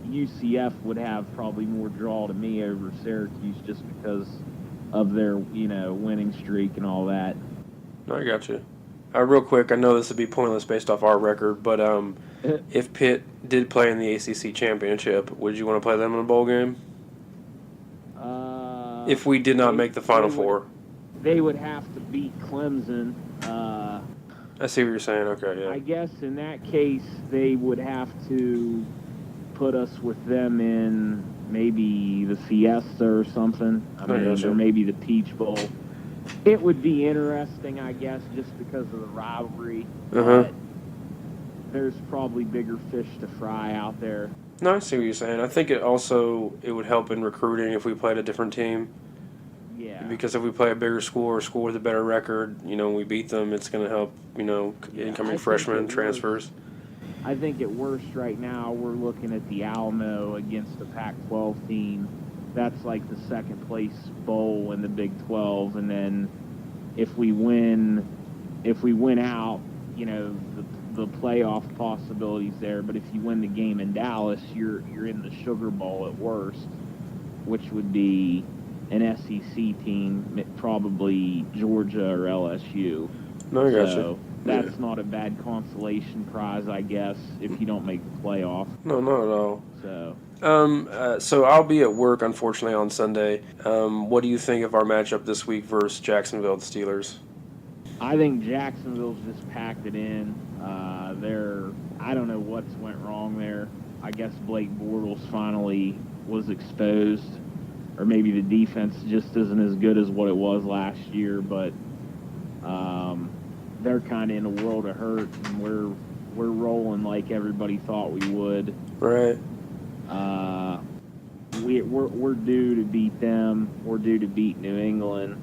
UCF would have probably more draw to me over Syracuse just because of their winning streak and all that. I got you. Real quick, I know this would be pointless based off our record, but if Pitt did play in the ACC championship, would you want to play them in a bowl game? If we did not make the Final Four. They would have to beat Clemson. I see what you're saying. Okay, yeah. I guess in that case, they would have to put us with them in maybe the Fiesta or something. Or maybe the Peach Bowl. It would be interesting, I guess, just because of the rivalry. But there's probably bigger fish to fry out there. No, I see what you're saying. I think it would help in recruiting if we played a different team. Yeah. Because if we play a bigger school or a school with a better record, we beat them, it's going to help, incoming freshmen, transfers. I think at worst right now we're looking at the Alamo against the Pac-12 team. That's like the second place bowl in the Big 12, and then if we win out, the playoff possibilities there. But if you win the game in Dallas, you're in the Sugar Bowl at worst, which would be an SEC team, probably Georgia or LSU. No, I got you. That's not a bad consolation prize, I guess, if you don't make the playoff. No, not at all. So. So I'll be at work, unfortunately, on Sunday. What do you think of our matchup this week versus Jacksonville, the Steelers? I think Jacksonville's just packed it in. I don't know what's went wrong there. I guess Blake Bortles finally was exposed, or maybe the defense just isn't as good as what it was last year. But they're kind of in a world of hurt, and we're rolling like everybody thought we would. Right. We're due to beat them. We're due to beat New England.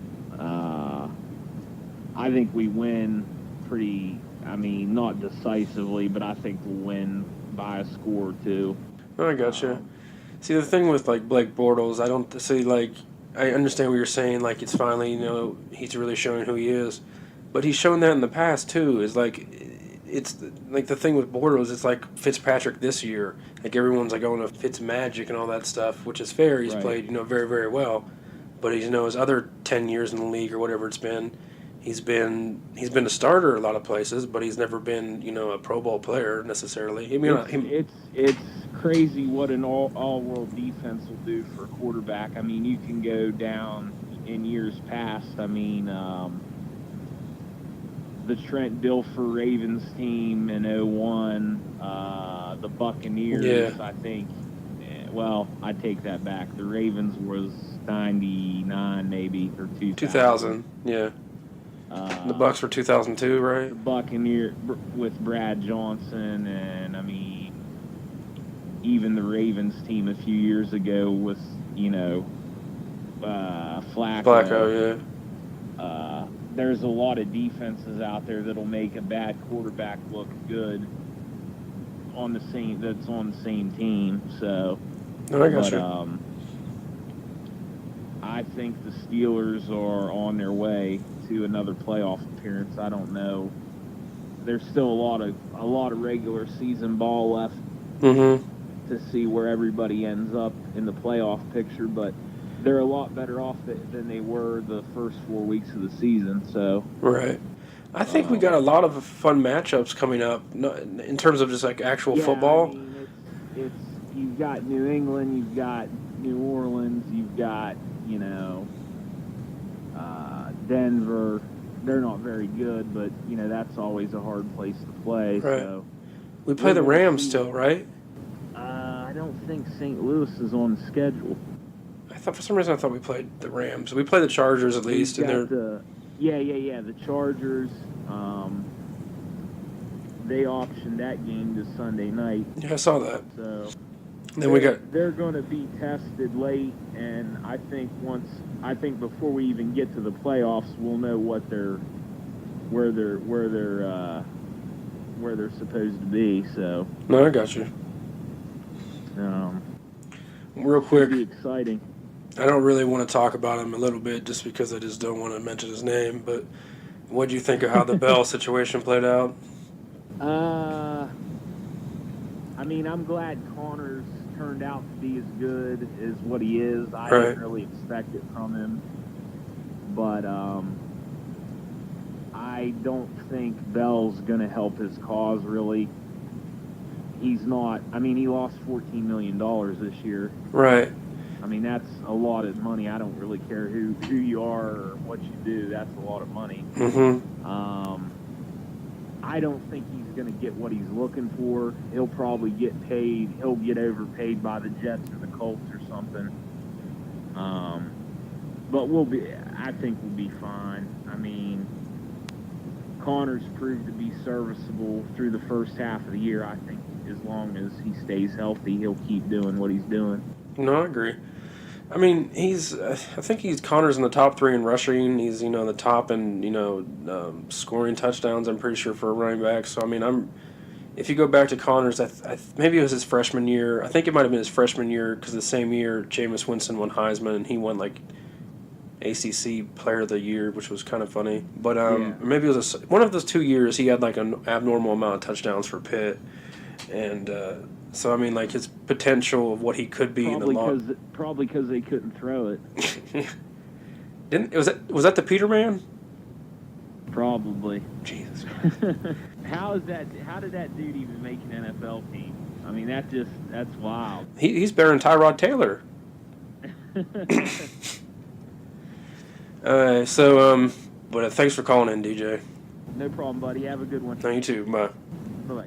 I think we win pretty. I mean, not decisively, but I think we'll win by a score or two. Oh, I gotcha. See, the thing with like Blake Bortles, I don't see like I understand what you're saying. Like it's finally, he's really showing who he is, but he's shown that in the past too. Is like it's like the thing with Bortles. It's like Fitzpatrick this year. Like everyone's like going to Fitz magic and all that stuff, which is fair. He's Right. played very very well, but he's his other 10 years in the league or whatever it's been. He's been a starter a lot of places, but he's never been a Pro Bowl player necessarily. I mean, It's crazy what an all world defense will do for a quarterback. I mean, you can go down in years past. I mean, the Trent Dilfer Ravens team in 2001, the Buccaneers. Yeah. I think. Well, I take that back. The Ravens was 99 maybe or 2000. 2000, yeah. The Bucks were 2002, right? The Buccaneer with Brad Johnson, and I mean, even the Ravens team a few years ago with Flacco. Flacco, yeah. There's a lot of defenses out there that'll make a bad quarterback look good on the same team. So, No, I got but you. I think the Steelers are on their way to another playoff appearance. I don't know. There's still a lot of regular season ball left Mm-hmm. to see where everybody ends up in the playoff picture, but they're a lot better off than they were the first 4 weeks of the season. So Right. I think we got a lot of fun matchups coming up in terms of just like actual yeah, football. I mean, it's you've got New England, you've got New Orleans, you've got Denver. They're not very good, but that's always a hard place to play. Right. So We play the we're gonna Rams see. still, right? I don't think St. Louis is on the schedule. I thought for some reason I thought we played the Rams. We play the Chargers at least, We've and got they're the Chargers. They optioned that game to Sunday night, I saw that. so Then we got they're going to be tested late, and I think before we even get to the playoffs, we'll know where they're supposed to be. So no, I got you. Real quick, Should be exciting. I don't really want to talk about him a little bit just because I just don't want to mention his name. But what do you think of how the Bell situation played out? I mean, I'm glad Connors turned out to be as good as what he is. I Right. didn't really expect it from him, but I don't think Bell's going to help his cause really. He's not. I mean, he lost $14 million this year. Right. I mean, that's a lot of money. I don't really care who you are or what you do. That's a lot of money. Mm-hmm. I don't think he's going to get what he's looking for. He'll probably get paid. He'll get overpaid by the Jets or the Colts or something. But I think we'll be fine. I mean, Connors proved to be serviceable through the first half of the year. I think as long as he stays healthy, he'll keep doing what he's doing. No, I agree. I mean, I think he's Connors in the top 3 in rushing. He's, the top in, scoring touchdowns, I'm pretty sure, for a running back. So, I mean, if you go back to Connors, maybe it was his freshman year. I think it might have been his freshman year because the same year Jameis Winston won Heisman and he won, like, ACC Player of the Year, which was kind of funny. But maybe it was one of those 2 years he had, like, an abnormal amount of touchdowns for Pitt. And, so, I mean, like, his potential of what he could be in the long... Probably because they couldn't throw it. Was that the Peterman? Probably. Jesus. How did that dude even make an NFL team? I mean, that's wild. He's better than Tyrod Taylor. But thanks for calling in, DJ. No problem, buddy. Have a good one. No, you too. Bye. Bye-bye.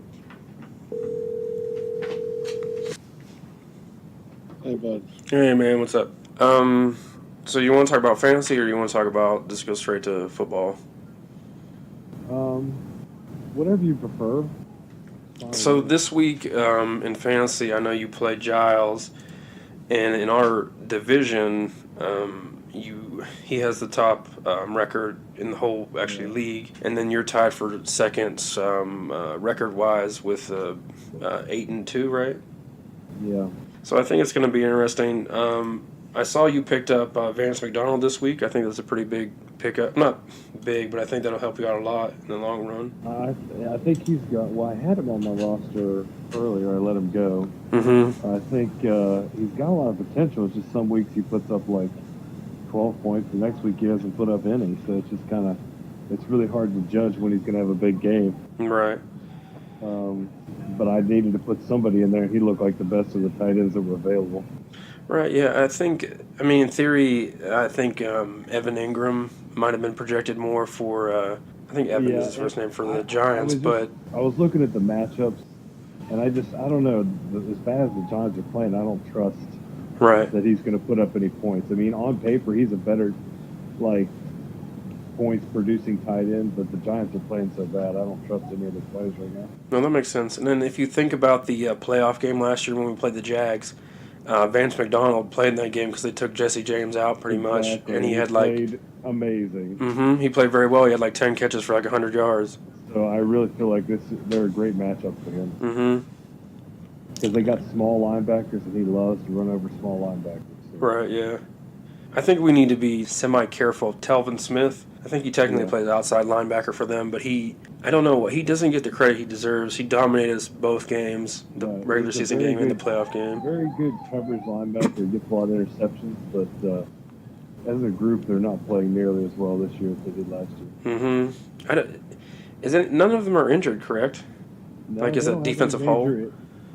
Hey, bud. Hey, man, what's up? So you want to talk about fantasy or you want to talk about just go straight to football? Whatever you prefer. So this week in fantasy, I know you played Giles, And in our division, he has the top record in the whole league, and then you're tied for second record wise with 8-2, right? Yeah. So I think it's going to be interesting. I saw you picked up Vance McDonald this week. I think that's a pretty big pickup. Not big, but I think that'll help you out a lot in the long run. I think he's got. Well, I had him on my roster earlier. I let him go. Mm-hmm. I think he's got a lot of potential. It's just some weeks he puts up like 12 points. The next week he doesn't put up any. So it's just kind of, it's really hard to judge when he's going to have a big game. Right. But I needed to put somebody in there. He looked like the best of the tight ends that were available. Right, yeah. In theory, I think Evan Ingram might have been projected more for, I think Evan is his first name for the Giants, but... I was looking at the matchups, and I don't know, as bad as the Giants are playing, I don't trust that he's going to put up any points. I mean, on paper, he's a better, points-producing tight end, but the Giants are playing so bad, I don't trust any of the players right now. No, that makes sense. And then if you think about the playoff game last year when we played the Jags, Vance McDonald played in that game because they took Jesse James out pretty much, and he had played amazing. Mm-hmm, he played very well. He had 10 catches for 100 yards. So I really feel like they're a great matchup for him. Mm-hmm. Because they got small linebackers, and he loves to run over small linebackers. So. Right, yeah. I think we need to be semi-careful of Telvin Smith. I think he technically plays outside linebacker for them, but he doesn't get the credit he deserves. He dominated us both games, the regular season game and the playoff game. Very good coverage linebacker, gets a lot of interceptions, but as a group, they're not playing nearly as well this year as they did last year. Mm-hmm. None of them are injured, correct? No, is it defensive hole?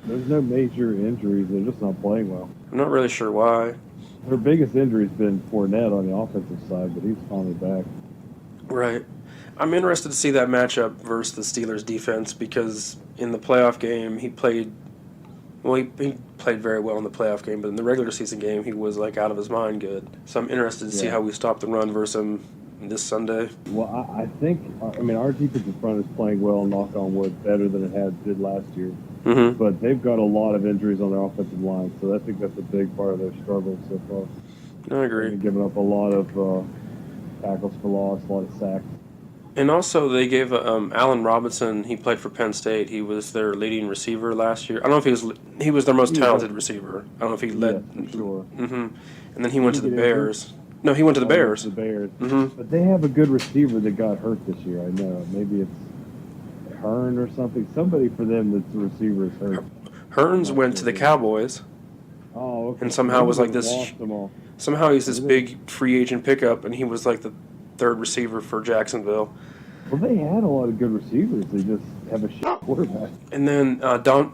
There's no major injuries. They're just not playing well. I'm not really sure why. Their biggest injury's been Fournette on the offensive side, but he's finally back. Right. I'm interested to see that matchup versus the Steelers defense because in the playoff game he played very well in the playoff game, but in the regular season game he was out of his mind good. So I'm interested to see how we stop the run versus him this Sunday. Well, I think our defensive front is playing well, knock on wood, better than it did last year. Mm-hmm. But they've got a lot of injuries on their offensive line, so I think that's a big part of their struggle so far. I agree. They've given up a lot of tackles for loss, a lot of sacks. And also, they gave Allen Robinson. He played for Penn State. He was their leading receiver last year. I don't know if he was their most talented receiver. I don't know if he led. Yeah, for sure. Mm-hmm. And then he went to the Bears. No, he went to the Bears. The Bears. Mm-hmm. But they have a good receiver that got hurt this year. I know. Maybe it's Hearn or something. Somebody for them that's the receiver is hurt. Hearns went to the Cowboys. Oh, okay. And somehow was this. Lost them all. Somehow he's this big free agent pickup, and he was the third receiver for Jacksonville. Well, they had a lot of good receivers. They just have a shit quarterback. And then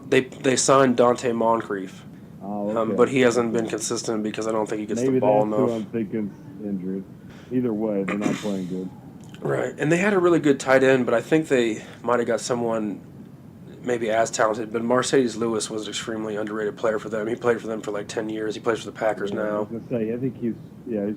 they signed Dante Moncrief. Oh, okay. But he hasn't been consistent because I don't think he gets Maybe the ball that's enough. who I'm thinking injured. Either way, they're not playing good. Right. And they had a really good tight end, but I think they might have got someone maybe as talented. But Mercedes Lewis was an extremely underrated player for them. He played for them for 10 years. He plays for the Packers I now. was going to say, I think he's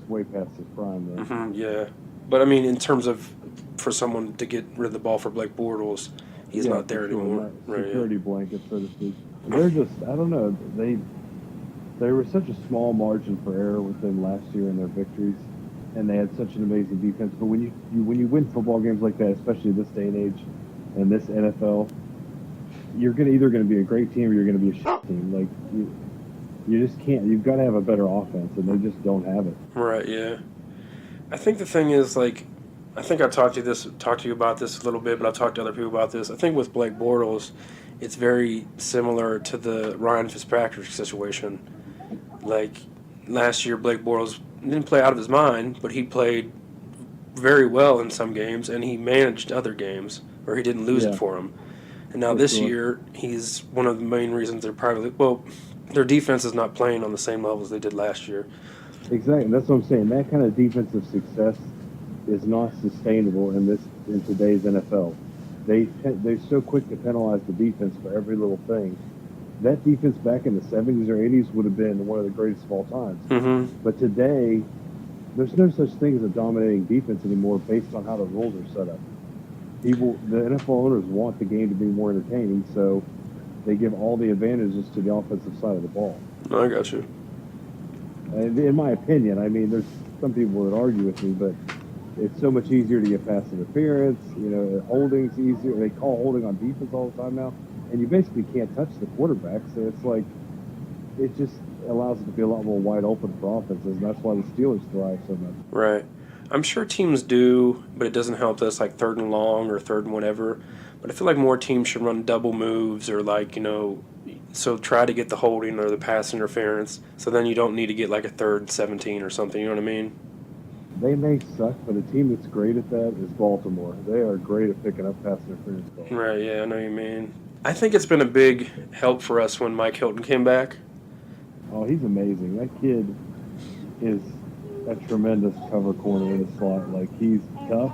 way past his prime, though. Mm-hmm, yeah. But, in terms of for someone to get rid of the ball for Blake Bortles, he's not there anymore. Security blanket, so to speak. They're just, I don't know, they were such a small margin for error with them last year in their victories, and they had such an amazing defense. But when you win football games like that, especially this day and age, and this NFL, you're either going to be a great team or you're going to be a shit team. You just can't. You've got to have a better offense, and they just don't have it. Right. Yeah. I think the thing is I think I talked to you about this a little bit, but I've talked to other people about this. I think with Blake Bortles, it's very similar to the Ryan Fitzpatrick situation. Last year, Blake Bortles didn't play out of his mind, but he played very well in some games, and he managed other games where he didn't lose it for him. And now this year, he's one of the main reasons their defense is not playing on the same level as they did last year. Exactly. That's what I'm saying. That kind of defensive success is not sustainable in today's NFL. They're so quick to penalize the defense for every little thing. That defense back in the 70s or 80s would have been one of the greatest of all times. Mm-hmm. But today, there's no such thing as a dominating defense anymore based on how the rules are set up. The NFL owners want the game to be more entertaining, so they give all the advantages to the offensive side of the ball. No, I got you. In my opinion, I mean, there's some people that argue with me, but it's so much easier to get pass interference. You know, holding's easier. They call holding on defense all the time now, and you basically can't touch the quarterback. So it's like, it just allows it to be a lot more wide open for offenses, and that's why the Steelers thrive so much. Right. I'm sure teams do, but it doesn't help us like third and long or third and whatever. But I feel like more teams should run double moves or like, so try to get the holding or the pass interference. So then you don't need to get like a third and 17 or something. You know what I mean? They may suck, but a team that's great at that is Baltimore. They are great at picking up pass interference calls. Right, yeah, I know what you mean. I think it's been a big help for us when Mike Hilton came back. Oh, he's amazing. That kid is a tremendous cover corner in the slot. Like, he's tough,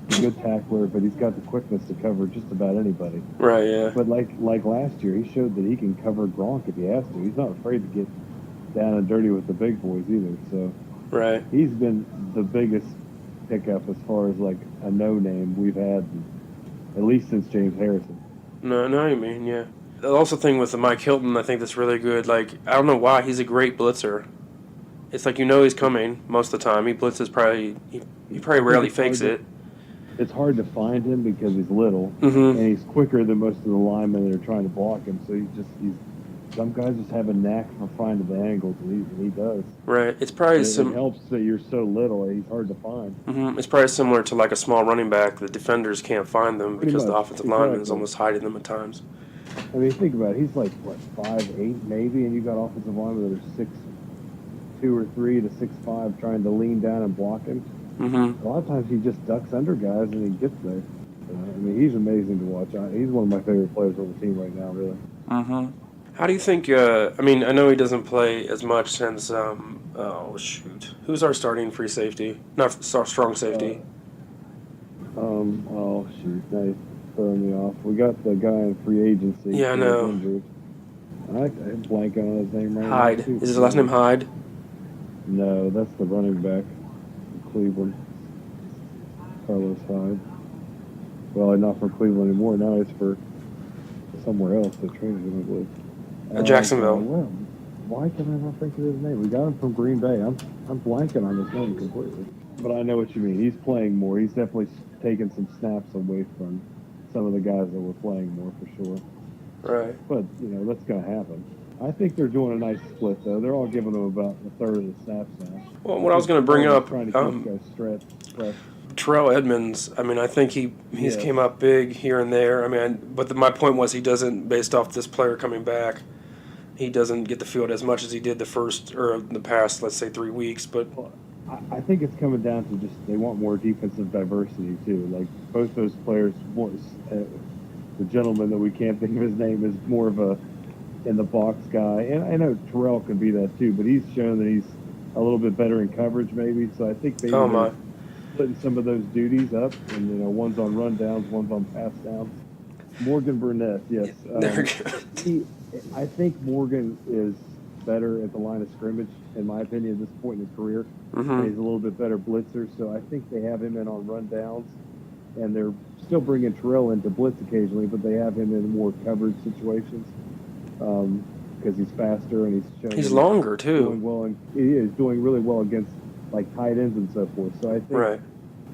he's a good tackler, but he's got the quickness to cover just about anybody. Right, yeah. But like last year, he showed that he can cover Gronk if he has to. He's not afraid to get down and dirty with the big boys either. So Right. he's been the biggest pickup as far as like a no-name we've had, at least since James Harrison. No, I know what you mean, yeah. The also thing with the Mike Hilton, I think that's really good. Like, I don't know why, he's a great blitzer. It's like he's coming most of the time. He blitzes he probably rarely fakes it. It's hard to find him because he's little, Mm-hmm. and he's quicker than most of the linemen that are trying to block him. So some guys just have a knack for finding the angles, and he does. Right. It's probably It helps that you're so little; he's hard to find. It's probably similar to like a small running back. The defenders can't find them Pretty because the much, offensive lineman is exactly. almost hiding them at times. I mean, think about it. He's like, what, 5'8", maybe, and you got offensive linemen that are 6'2" or 3" to 6'5", trying to lean down and block him. Mm-hmm. A lot of times he just ducks under guys and he gets there. I mean, he's amazing to watch. He's one of my favorite players on the team right now, really. Mm-hmm. How do you think? I mean, I know he doesn't play as much since. Who's our starting free safety? Not strong safety. Oh shoot, now you're throwing me off. We got the guy in free agency. Yeah, I who know. was injured. I'm blanking on his name right Hyde. now. too. Is his last name Hyde? No, that's the running back from Cleveland. Carlos Hyde. Well, not for Cleveland anymore. Now he's for somewhere else. They traded him, I believe. Jacksonville. Well, why can I not think of his name? We got him from Green Bay. I'm blanking on his name completely. But I know what you mean. He's playing more. He's definitely taken some snaps away from some of the guys that were playing more for sure. Right. But, that's going to happen. I think they're doing a nice split, though. They're all giving them about a third of the snaps now. Well, what I was going to bring up, Trying to keep guys fresh. Terrell Edmonds. I mean, I think he's Yeah. came up big here and there. I mean, but my point was he doesn't, based off this player coming back, he doesn't get the field as much as he did the past, let's say 3 weeks. But I think it's coming down to just they want more defensive diversity, too. Like, both those players, the gentleman that we can't think of his name is more of a in-the-box guy. And I know Terrell can be that, too, but he's shown that he's a little bit better in coverage, maybe. So I think maybe they're splitting some of those duties up. And, one's on rundowns, one's on pass downs. Morgan Burnett, yes. I think Morgan is better at the line of scrimmage, in my opinion, at this point in his career. Mhm. He's a little bit better blitzer, so I think they have him in on rundowns, and they're still bringing Terrell in to blitz occasionally, but they have him in more coverage situations because he's faster and he's longer too. Doing well, and he is doing really well against like tight ends and so forth. So I think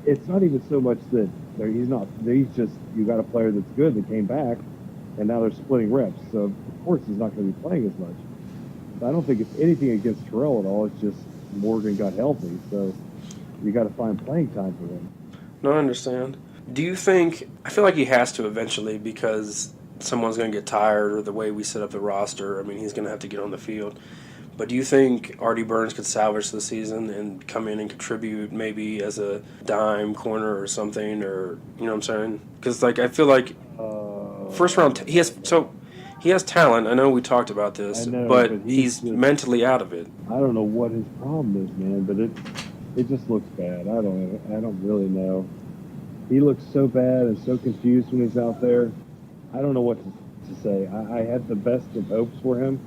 it's not even so much that he's not. He's just you got a player that's good that came back, and now they're splitting reps. So of course he's not going to be playing as much. I don't think it's anything against Terrell at all. It's just Morgan got healthy, so you got to find playing time for him. No, I understand. Do you think? I feel like he has to eventually because someone's going to get tired, or the way we set up the roster. I mean, he's going to have to get on the field. But do you think Artie Burns could salvage the season and come in and contribute maybe as a dime corner or something, or you know what I'm saying? Because I feel like first round he has talent. I know we taled about this, but he's mentally out of it. I don't know what his problem is, man, but it just looks bad. I don't really know. He looks so bad and so confused when he's out there. I don't know what to say. I had the best of hopes for him,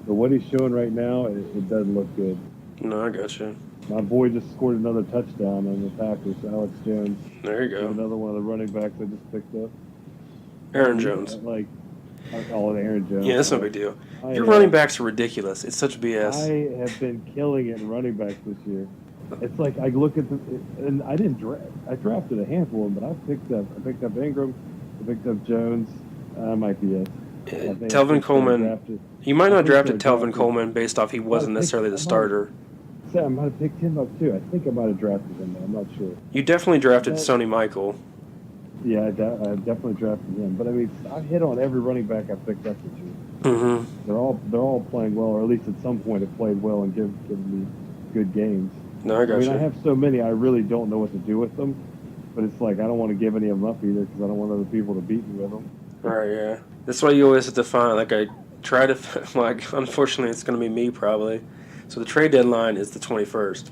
but what he's showing right now, it doesn't look good. No, I got you. My boy just scored another touchdown on the Packers, Alex Jones. There you go. Another one of the running backs I just picked up. Aaron Jones. Oh, Aaron Jones. Yeah, that's no big deal. I, Your running backs are ridiculous. It's such BS. I have been killing it in running backs this year. It's like I look at and I didn't draft. I drafted a handful of them, but I picked up Ingram, I picked up Jones. Might be it. Telvin Coleman. You might not have drafted Telvin drafted- Coleman based off he wasn't necessarily the starter. So I might have picked him up too. I think I might have drafted him. I'm not sure. You definitely drafted Sony Michael. Yeah, I definitely drafted him. But I mean, I hit on every running back I picked up this year. Mm-hmm. They're all playing well, or at least at some point have played well and given me good games. No, I got you. I have so many, I really don't know what to do with them. But it's like I don't want to give any of them up either because I don't want other people to beat me with them. Right, yeah. That's why you always have to find, like, I try to, like, unfortunately, it's going to be me probably. So the trade deadline is the 21st.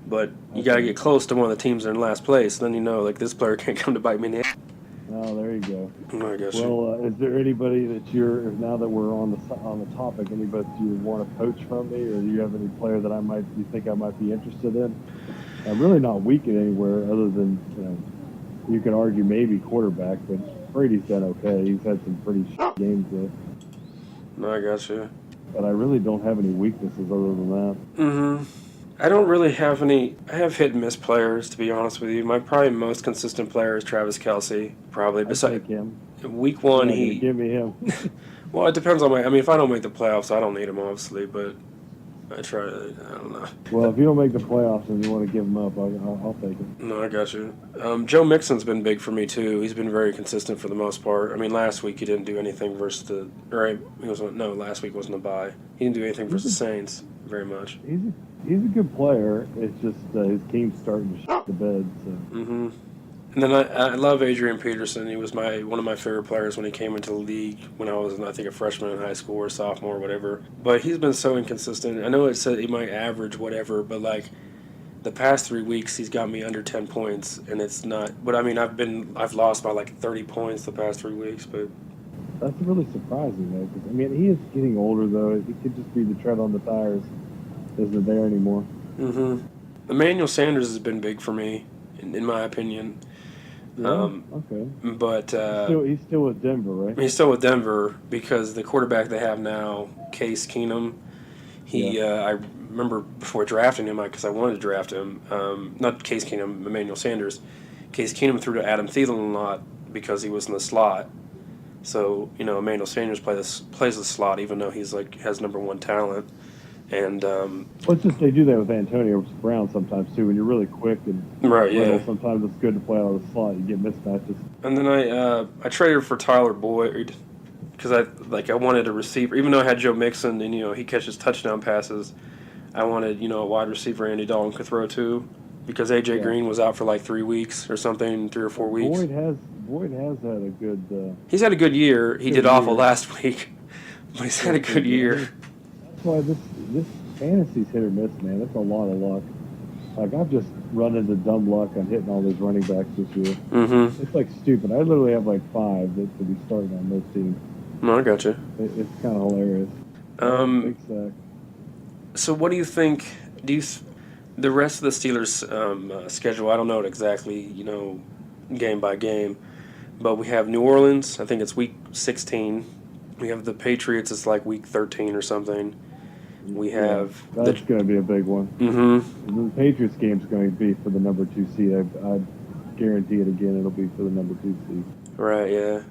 But you got to get close to one of the teams that are in last place. Then you know, like, this player can't come to bite me in the ass. Oh, there you go. I guess. Well, is there anybody that now that we're on the topic, anybody that you want to poach from me, or do you have any player that you think I might be interested in? I'm really not weak at anywhere other than, you could argue maybe quarterback, but Brady's done okay. He's had some pretty games there. No, I got you. But I really don't have any weaknesses other than that. Mm-hmm. I don't really have any. I have hit and miss players, to be honest with you. My probably most consistent player is Travis Kelce. Probably. I Besides take him. week one, Yeah, give me him. Well, it depends on if I don't make the playoffs, I don't need him, obviously. But I try to. I don't know. Well, if you don't make the playoffs and you want to give him up, I'll take him. No, I got you. Joe Mixon's been big for me too. He's been very consistent for the most part. I mean, last week he didn't do anything versus last week wasn't a bye. He didn't do anything versus the Saints very much. He's a good player. It's just his team's starting to shit the bed. So. Mm-hmm. And then I love Adrian Peterson. He was one of my favorite players when he came into the league when I was, I think, a freshman in high school or sophomore or whatever. But he's been so inconsistent. I know it said he might average whatever, but like the past 3 weeks he's got me under 10 points, and it's not. But I mean, I've lost by like 30 points the past 3 weeks, but. That's really surprising, though. 'Cause, I mean, he is getting older, though. It could just be the tread on the tires isn't there anymore. Mm-hmm. Emmanuel Sanders has been big for me, in my opinion. Yeah, okay. But He's still with Denver, right? he's still with Denver because the quarterback they have now, Case Keenum, I remember before drafting him, because I wanted to draft him, not Case Keenum, Emmanuel Sanders. Case Keenum threw to Adam Thielen a lot because he was in the slot. So, Emmanuel Sanders plays the slot even though he's has number one talent. And Well, it's just they do that with Antonio Brown sometimes too. When you're really quick and right, yeah. little, sometimes it's good to play out of the slot. You get mismatches. And then I traded for Tyler Boyd because I wanted a receiver, even though I had Joe Mixon and he catches touchdown passes. I wanted a wide receiver Andy Dalton could throw to because AJ Green was out for like 3 weeks or something, 3 or 4 weeks. Boyd has had a good. He's had a good year. He did year. awful last week, but he's had a good year. That's why this fantasy's hit or miss, man. That's a lot of luck. Like I've just run into dumb luck on hitting all those running backs this year. Mm-hmm. It's like stupid. I literally have like 5 that could be starting on most teams. No, I got you. It's kind of hilarious. Big sack. So what do you think? The rest of the Steelers' schedule? I don't know it exactly, game by game, but we have New Orleans. I think it's week 16. We have the Patriots. It's like week 13 or something. We have that's going to be a big one. Mm-hmm. The Patriots game's going to be for the number 2 seed. I guarantee it again. It'll be for the number 2 seed. Right. Yeah.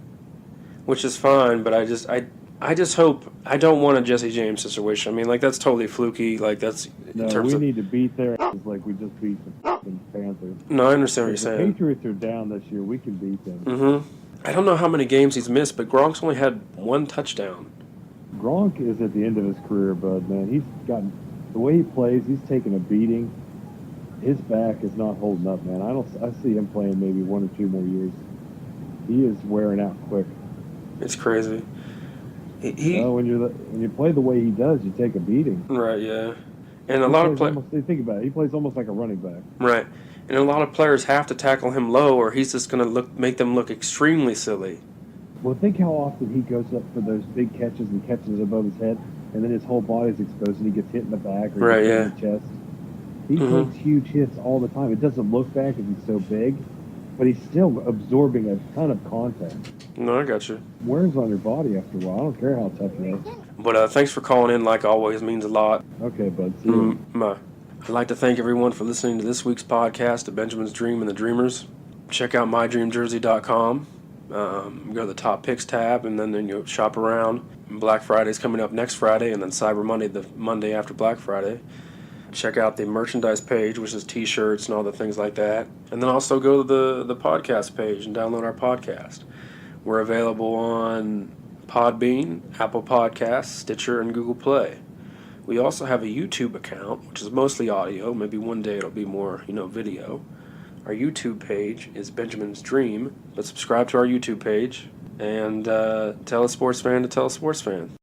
Which is fine, but I just hope I don't want a Jesse James situation. I mean, that's totally fluky. That's no. In terms We of, need to beat their asses like we just beat the Panthers. No, I understand what you're If saying. the Patriots are down this year. We can beat them. Mm-hmm. I don't know how many games he's missed, but Gronk's only had 1 touchdown. Gronk is at the end of his career, bud. Man, he's gotten the way he plays. He's taken a beating. His back is not holding up, man. I see him playing maybe 1 or 2 more years. He is wearing out quick. It's crazy. When you play the way he does, you take a beating. Right, yeah. And a lot of players. Think about it. He plays almost like a running back. Right. And a lot of players have to tackle him low, or he's just going to make them look extremely silly. Well, think how often he goes up for those big catches and catches it above his head, and then his whole body's exposed and he gets hit in the back or Right, hit yeah. in the chest. He takes huge hits all the time. It doesn't look bad because he's so big, but he's still absorbing a ton of content. No, I got you. Wears on your body after a while. I don't care how tough you are. But thanks for calling in. Like always, means a lot. Okay, bud. See you. I'd like to thank everyone for listening to this week's podcast of Benjamin's Dream and the Dreamers. Check out mydreamjersey.com. Go to the top picks tab, and then you shop around. Black Friday's coming up next Friday, and then Cyber Monday the Monday after Black Friday. Check out the merchandise page, which is t-shirts and all the things like that. And then also go to the podcast page and download our podcast. We're available on Podbean, Apple Podcasts, Stitcher, and Google Play. We also have a YouTube account, which is mostly audio. Maybe one day it'll be more, video. Our YouTube page is Benjamin's Dream, but subscribe to our YouTube page and tell a sports fan to tell a sports fan.